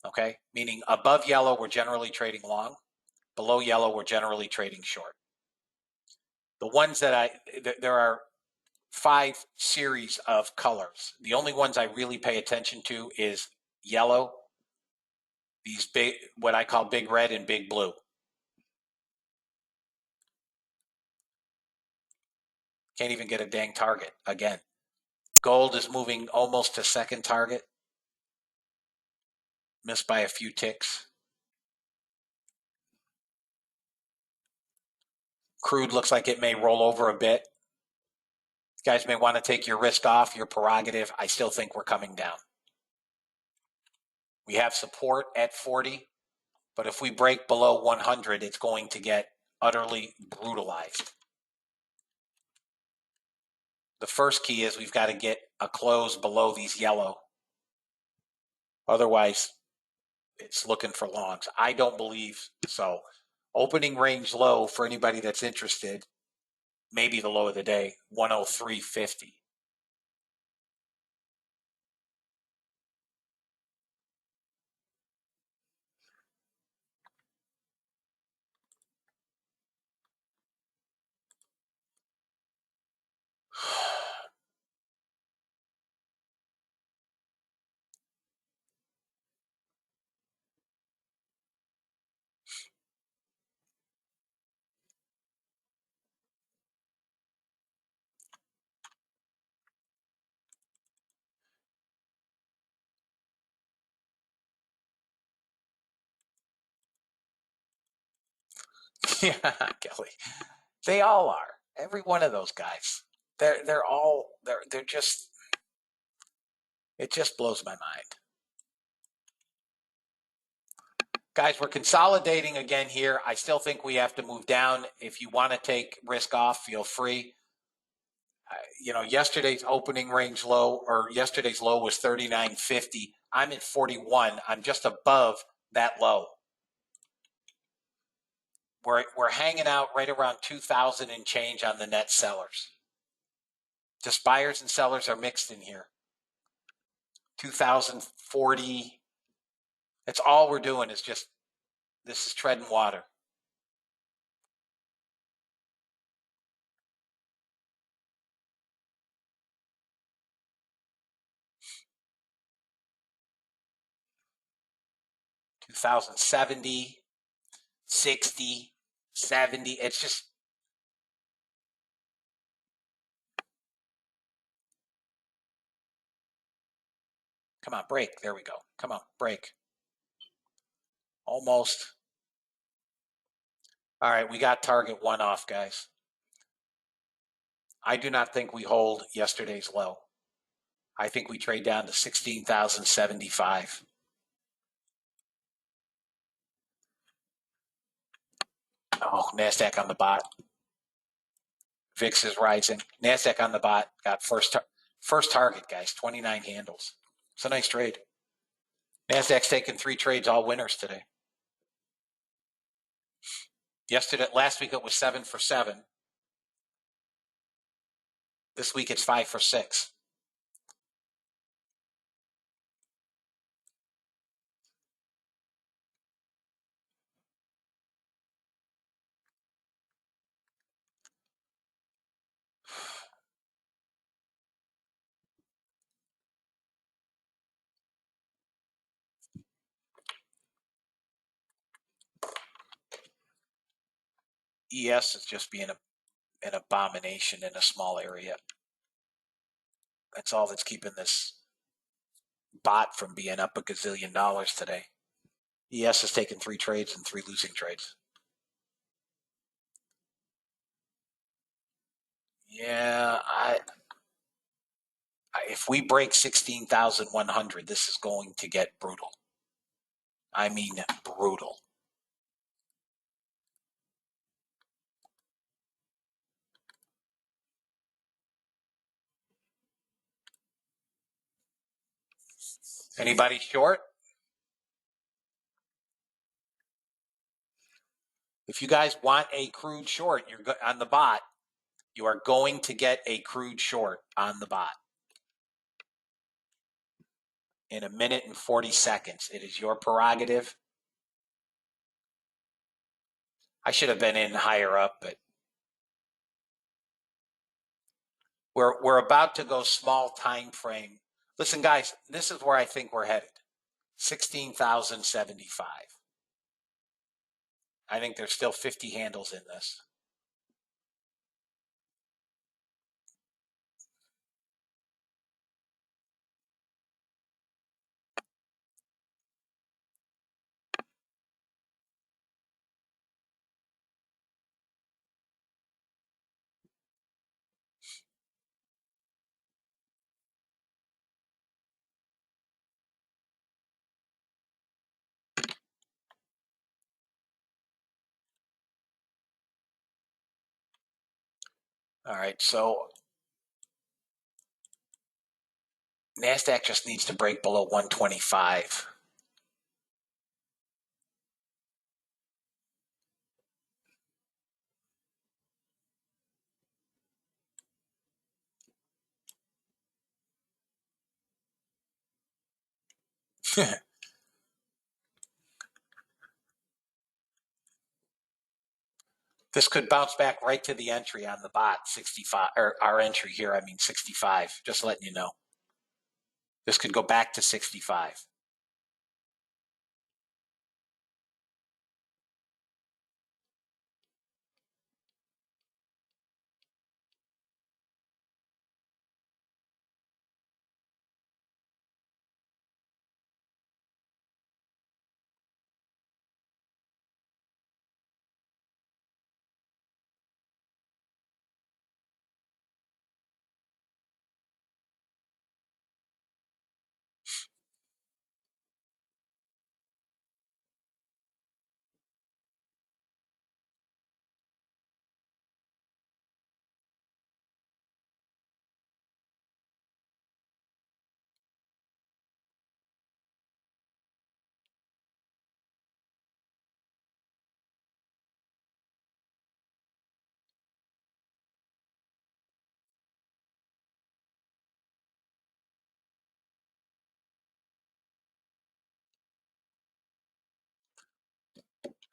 Okay? Meaning above yellow, we're generally trading long. Below yellow, we're generally trading short. The ones that there are 5 series of colors. The only ones I really pay attention to is yellow, these big, what I call big red and big blue. Can't even get a dang target again. Gold is moving almost to second target. Missed by a few ticks. Crude looks like it may roll over a bit. You guys may want to take your risk off, your prerogative. I still think we're coming down. We have support at 40, but if we break below 100, it's going to get utterly brutalized. The first key is we've got to get a close below these yellow. Otherwise, it's looking for longs. I don't believe so. Opening range low for anybody that's interested, maybe the low of the day, 103.50. Yeah, Kelly. They all are. Every one of those guys. They're just, it just blows my mind. Guys, we're consolidating again here. I still think we have to move down. If you want to take risk off, feel free. Yesterday's opening range low, or yesterday's low was 39.50. I'm at 41. I'm just above that low. We're hanging out right around 2,000 and change on the net sellers. Just buyers and sellers are mixed in here. 2,040. That's all we're doing is just, this is treading water. $2,070, 60, 70. It's just, come on, break. There we go. Come on, break. Almost. All right, we got target 1 off, guys. I do not think we hold yesterday's low. I think we trade down to 16,075. Oh, NASDAQ on the bot. VIX is rising. NASDAQ on the bot got first target, guys, 29 handles. It's a nice trade. NASDAQ's taken 3 trades, all winners today. Last week it was 7 for 7. This week it's 5 for 6. ES is just being an abomination in a small area. That's all that's keeping this bot from being up $1 gazillion today. ES has taken 3 trades and 3 losing trades. Yeah, if we break 16,100, this is going to get brutal. I mean, brutal. Anybody short? If you guys want a crude short, you're on the bot. You are going to get a crude short on the bot in 1 minute and 40 seconds. It is your prerogative. I should have been in higher up, but we're about to go small time frame. Listen, guys, this is where I think we're headed. 16,075. I think there's still 50 handles in this. All right, so NASDAQ just needs to break below 125. This could bounce back right to the entry on the bot, 65, or our entry here, I mean 65, just letting you know. This could go back to 65.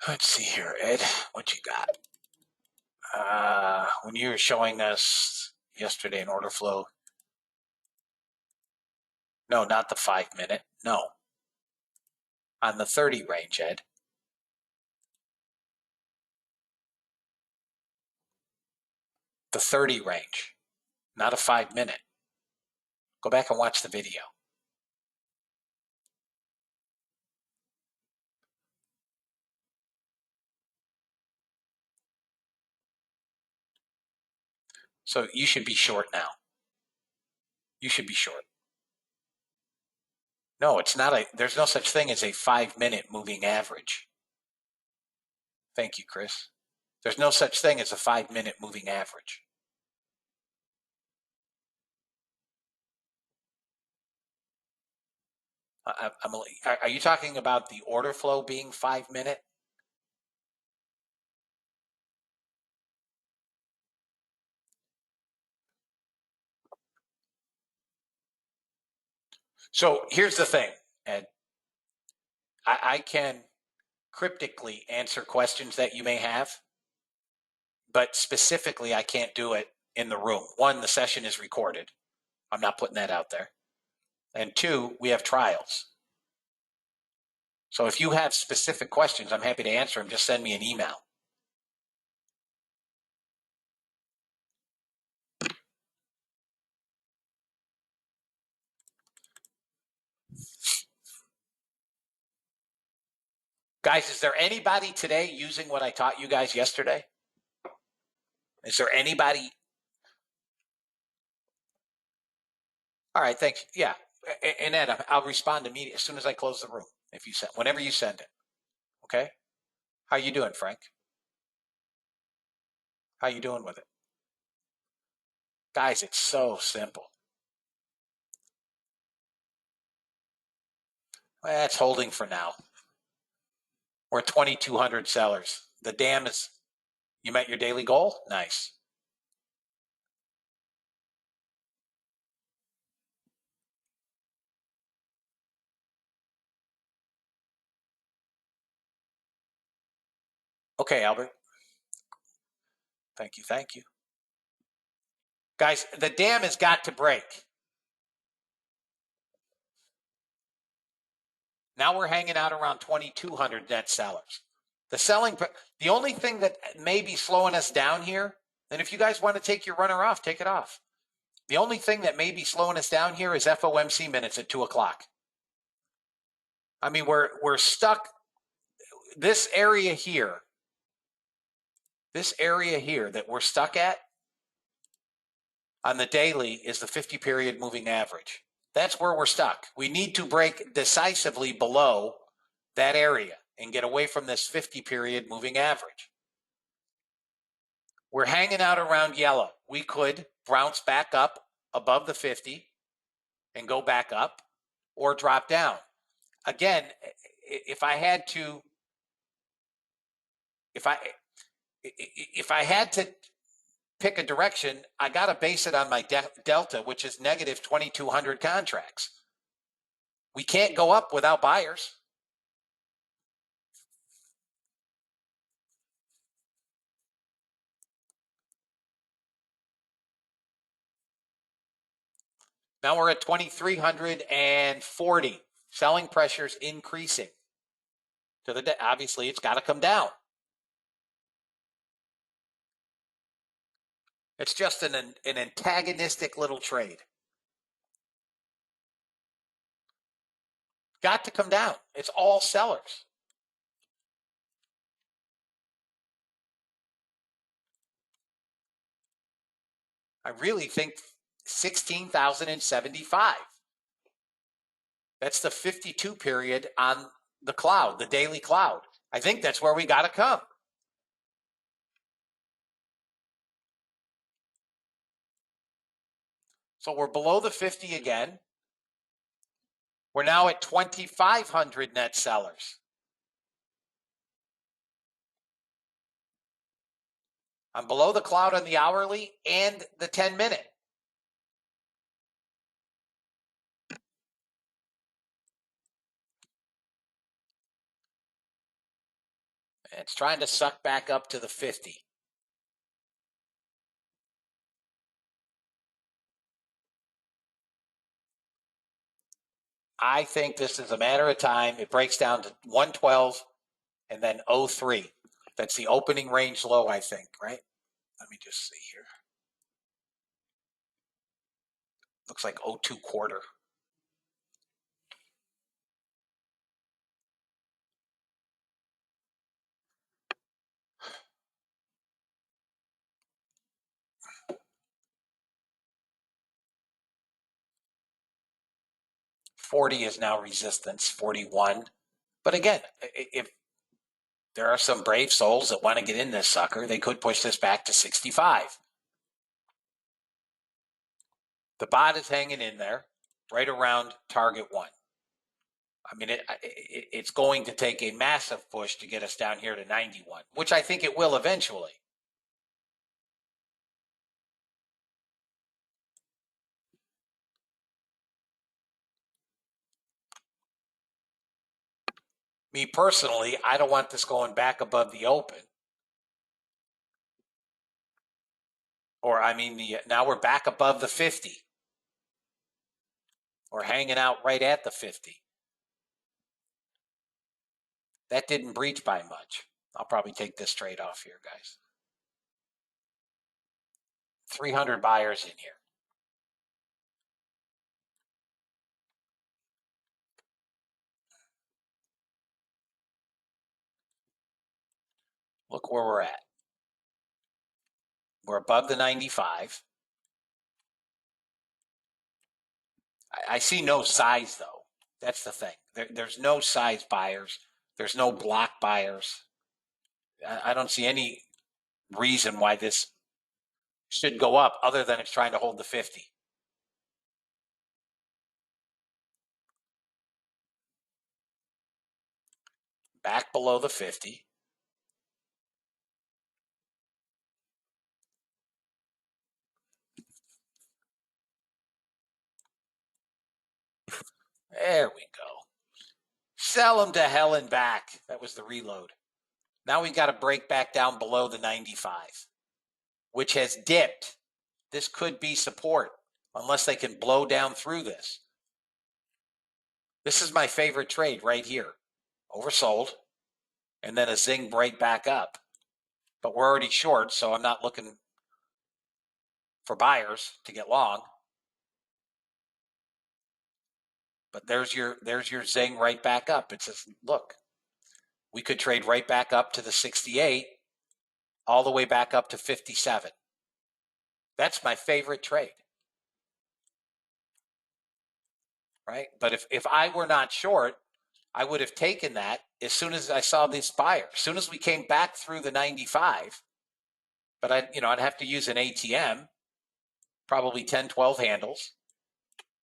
Let's see here, Ed, what you got? When you were showing us yesterday in order flow, no, not the 5 minute, no. On the 30 range, Ed. The 30 range, not a 5 minute. Go back and watch the video. So you should be short now. You should be short. No, it's not there's no such thing as a 5 minute moving average. Thank you, Chris. There's no such thing as a 5-minute moving average. Are you talking about the order flow being 5-minute? So here's the thing, Ed. I can cryptically answer questions that you may have, but specifically, I can't do it in the room. One, the session is recorded. I'm not putting that out there. And two, we have trials. So if you have specific questions, I'm happy to answer them. Just send me an email. Guys, is there anybody today using what I taught you guys yesterday? Is there anybody? All right, thanks. Yeah. And Ed, I'll respond immediately as soon as I close the room. If you send, whenever you send it. Okay. How you doing, Frank? How you doing with it? Guys, it's so simple. Well, it's holding for now. We're 2,200 sellers. The dam is, you met your daily goal? Nice. Okay, Albert. Thank you. Thank you. Guys, the dam has got to break. Now we're hanging out around 2,200 net sellers. The only thing that may be slowing us down here, and if you guys want to take your runner off, take it off. The only thing that may be slowing us down here is FOMC minutes at 2 o'clock. I mean, we're stuck. This area here that we're stuck at on the daily is the 50-period moving average. That's where we're stuck. We need to break decisively below that area and get away from this 50-period moving average. We're hanging out around yellow. We could bounce back up above the 50 and go back up or drop down. Again, if I had to pick a direction, I got to base it on my delta, which is negative 2,200 contracts. We can't go up without buyers. Now we're at 2,340. Selling pressures increasing. Obviously, it's got to come down. It's just an antagonistic little trade. Got to come down. It's all sellers. I really think 16,075. That's the 52 period on the cloud, the daily cloud. I think that's where we got to come. So we're below the 50 again. We're now at 2,500 net sellers. I'm below the cloud on the hourly and the 10-minute. It's trying to suck back up to the 50. I think this is a matter of time. It breaks down to 112 and then 03. That's the opening range low, I think, right? Let me just see here. Looks like 02 quarter. $40 is now resistance, 41. But again, if There are some brave souls that want to get in this sucker. They could push this back to 65. The bot is hanging in there right around target 1. I mean, it's going to take a massive push to get us down here to 91, which I think it will eventually. Me personally, I don't want this going back above the open. Or, I mean, now we're back above the 50. We're hanging out right at the 50. That didn't breach by much. I'll probably take this trade off here, guys. 300 buyers in here. Look where we're at. We're above the 95. I see no size, though. That's the thing. There's no size buyers. There's no block buyers. I don't see any reason why this should go up other than it's trying to hold the 50. Back below the 50. There we go. Sell them to hell and back. That was the reload. Now we've got to break back down below the 95, which has dipped. This could be support unless they can blow down through this. This is my favorite trade right here. Oversold, and then a zing break back up. But we're already short, so I'm not looking for buyers to get long. But there's your zing right back up. It says, look, we could trade right back up to the 68, all the way back up to 57. That's my favorite trade. Right? But if I were not short, I would have taken that as soon as I saw this buyer. As soon as we came back through the 95, but I'd have to use an ATM, probably 10, 12 handles.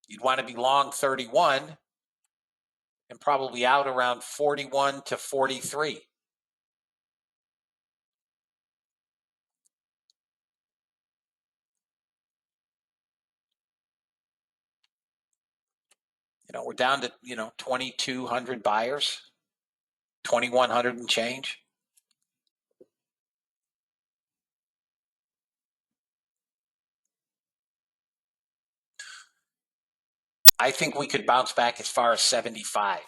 You'd want to be long 31 and probably out around 41 to 43. We're down to, 2,200 buyers, 2,100 and change. I think we could bounce back as far as 75.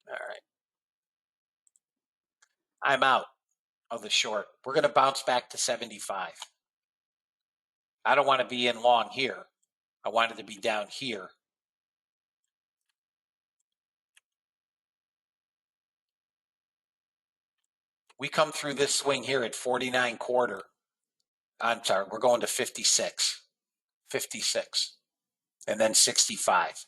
All right. I'm out of the short. We're going to bounce back to 75. I don't want to be in long here. I wanted to be down here. We come through this swing here at 49 quarter. I'm sorry, we're going to 56, and then 65.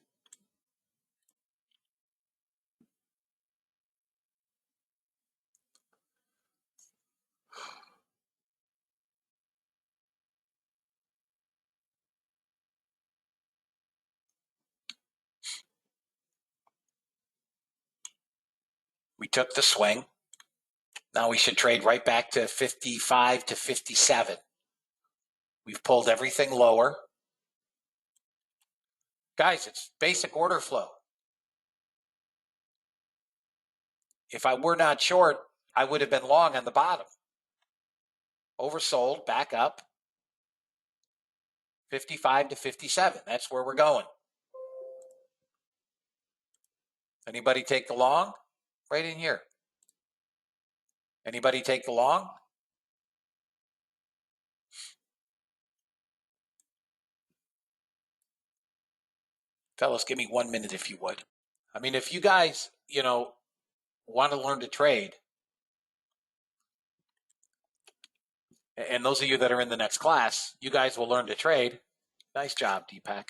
We took the swing. Now we should trade right back to 55 to 57. We've pulled everything lower. Guys, it's basic order flow. If I were not short, I would have been long on the bottom. Oversold, back up. 55 to 57. That's where we're going. Anybody take the long? Right in here. Anybody take the long? Fellas, give me 1 minute if you would. I mean, if you guys, want to learn to trade, and those of you that are in the next class, you guys will learn to trade. Nice job, Deepak.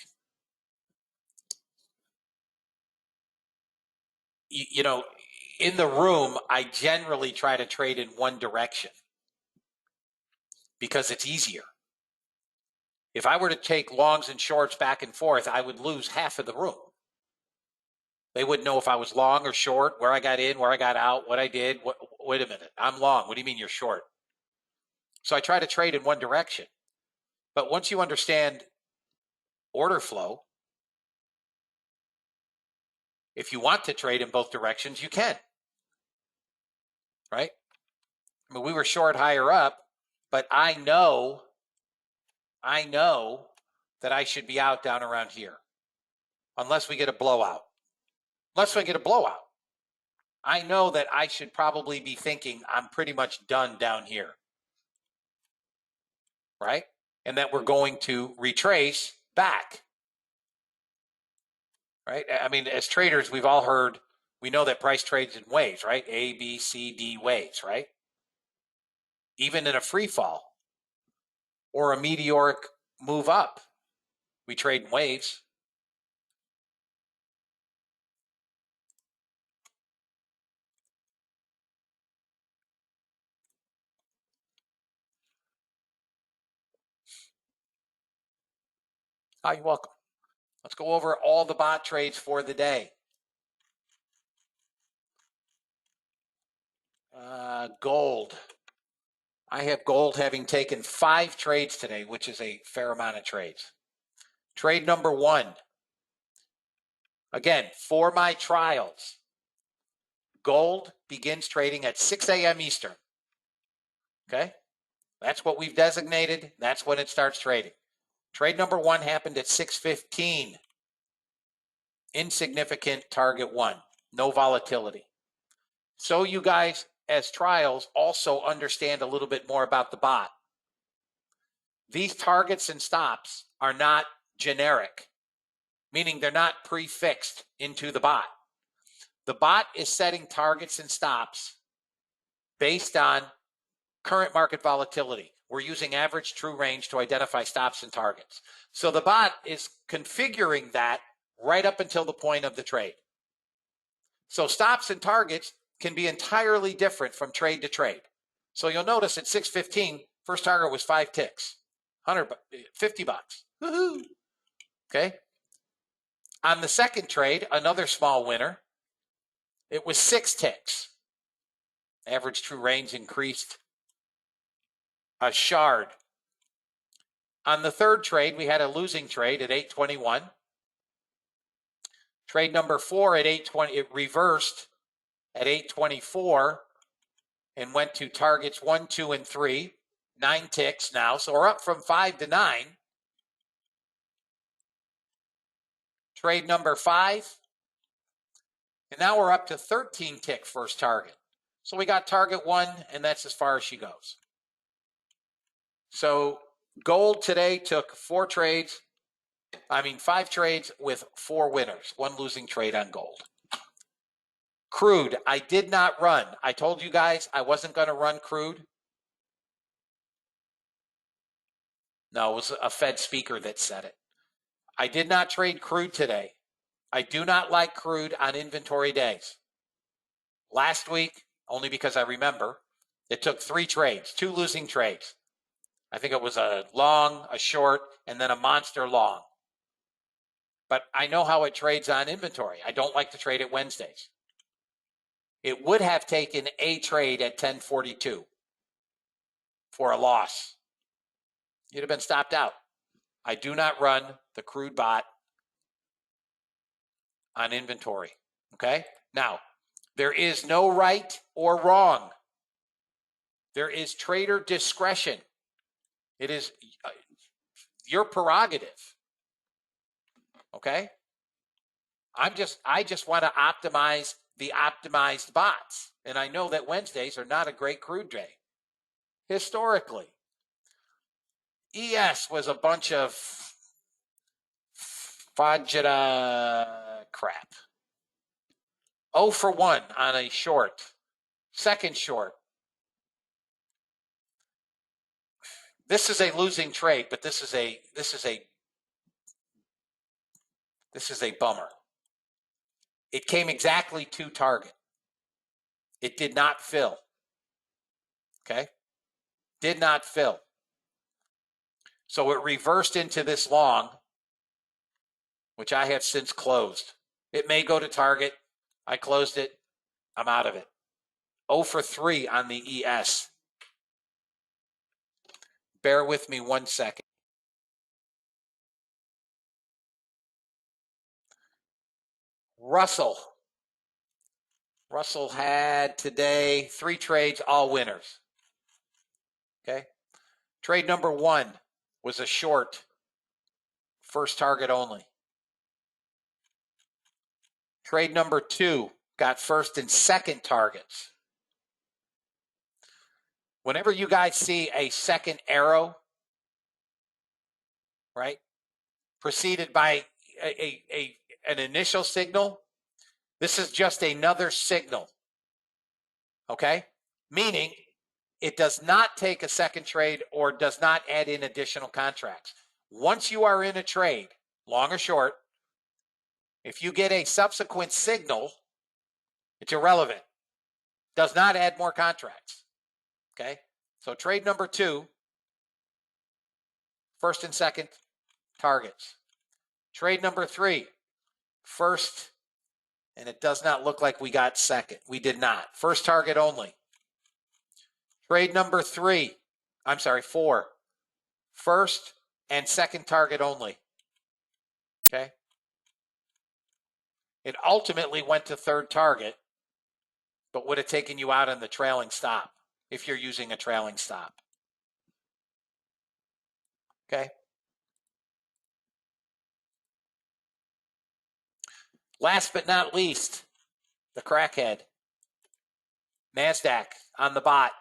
In the room, I generally try to trade in one direction because it's easier. If I were to take longs and shorts back and forth, I would lose half of the room. They wouldn't know if I was long or short, where I got in, where I got out, what I did. Wait a minute, I'm long. What do you mean you're short? So I try to trade in one direction. But once you understand order flow, if you want to trade in both directions, you can. Right? I mean, we were short higher up, but I know that I should be out down around here. Unless we get a blowout. I know that I should probably be thinking I'm pretty much done down here. Right? And that we're going to retrace back. Right? I mean, as traders, we've all heard, we know that price trades in waves, right? A, B, C, D waves, right? Even in a free fall or a meteoric move up, we trade in waves. Oh, you're welcome. Let's go over all the bot trades for the day. Gold. I have gold having taken 5 trades today, which is a fair amount of trades. Trade number 1. Again, for my trials, gold begins trading at 6 a.m. Eastern. Okay? That's what we've designated. That's when it starts trading. Trade number 1 happened at 6:15. Insignificant target 1. No volatility. So you guys, as trials, also understand a little bit more about the bot. These targets and stops are not generic, meaning they're not prefixed into the bot. The bot is setting targets and stops based on current market volatility. We're using average true range to identify stops and targets. So the bot is configuring that right up until the point of the trade. So stops and targets can be entirely different from trade to trade. So you'll notice at 6:15, first target was 5 ticks, $50. Woohoo! Okay. On the second trade, another small winner, it was 6 ticks. Average true range increased a shard. On the third trade, we had a losing trade at 8:21. Trade number 4 at 8:20, it reversed at 8:24 and went to targets 1, 2, and 3. 9 ticks now. So we're up from 5 to 9. Trade number 5. And now we're up to 13 tick first target. So we got target 1, and that's as far as she goes. So gold today took 5 trades with 4 winners, 1 losing trade on gold. Crude, I did not run. I told you guys I wasn't going to run crude. No, it was a Fed speaker that said it. I did not trade crude today. I do not like crude on inventory days. Last week, only because I remember, it took 3 trades, 2 losing trades. I think it was a long, a short, and then a monster long. But I know how it trades on inventory. I don't like to trade it Wednesdays. It would have taken a trade at 10:42 for a loss. You'd have been stopped out. I do not run the crude bot on inventory. Okay? Now, there is no right or wrong. There is trader discretion. It is your prerogative. Okay? I just want to optimize the optimized bots. And I know that Wednesdays are not a great crude day. Historically, ES was a bunch of fajita crap. 0 for 1 on a short, second short. This is a losing trade, but this is a bummer. It came exactly to target. It did not fill. Okay? Did not fill. So it reversed into this long, which I have since closed. It may go to target. I closed it. I'm out of it. 0 for 3 on the ES. Bear with me 1 second. Russell had today 3 trades, all winners. Okay. Trade number 1 was a short, first target only. Trade number 2 got first and second targets. Whenever you guys see a second arrow, right, preceded by an initial signal, this is just another signal. Okay? Meaning it does not take a second trade or does not add in additional contracts. Once you are in a trade, long or short, if you get a subsequent signal, it's irrelevant. Does not add more contracts. Okay? So trade number 2, first and second targets. Trade number 3, first, and it does not look like we got second. We did not. First target only. Trade number 4, first and second target only. Okay? It ultimately went to third target, but would have taken you out on the trailing stop if you're using a trailing stop. Okay? Last but not least, the crackhead. NASDAQ on the bot.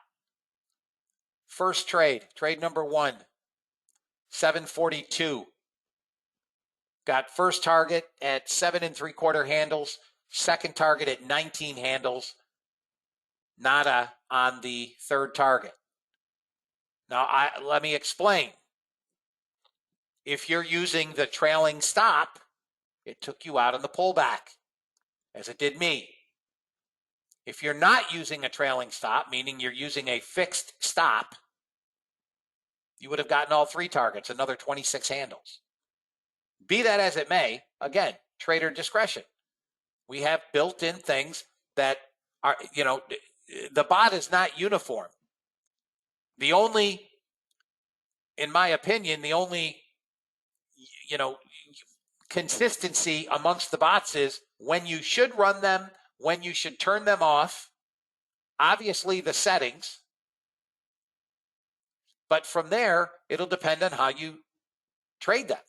First trade number 1, 742. Got first target at 7 3/4 handles, second target at 19 handles, nada on the third target. Now, let me explain. If you're using the trailing stop, it took you out on the pullback, as it did me. If you're not using a trailing stop, meaning you're using a fixed stop, you would have gotten all 3 targets, another 26 handles. Be that as it may, again, trader discretion. We have built-in things that are, the bot is not uniform. The only, in my opinion, consistency amongst the bots is when you should run them, when you should turn them off, obviously the settings, but from there, it'll depend on how you trade them.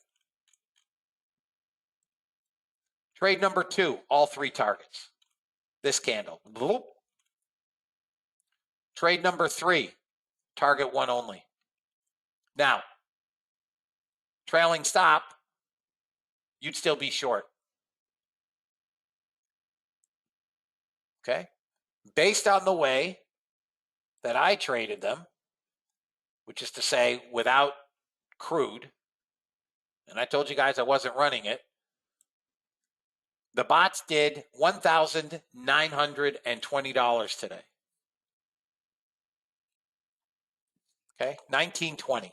Trade number 2, all 3 targets. This candle. Bloop. Trade number 3, target 1 only. Now, trailing stop, you'd still be short. Okay? Based on the way that I traded them, which is to say without crude, and I told you guys I wasn't running it, the bots did $1,920 today. Okay, 1920.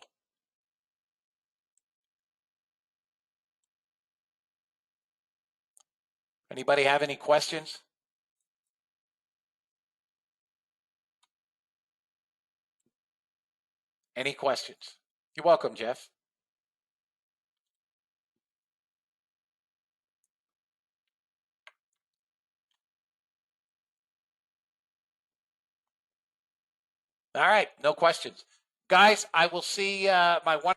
Anybody have any questions? Any questions? You're welcome, Jeff. All right, no questions. Guys, I will see my one.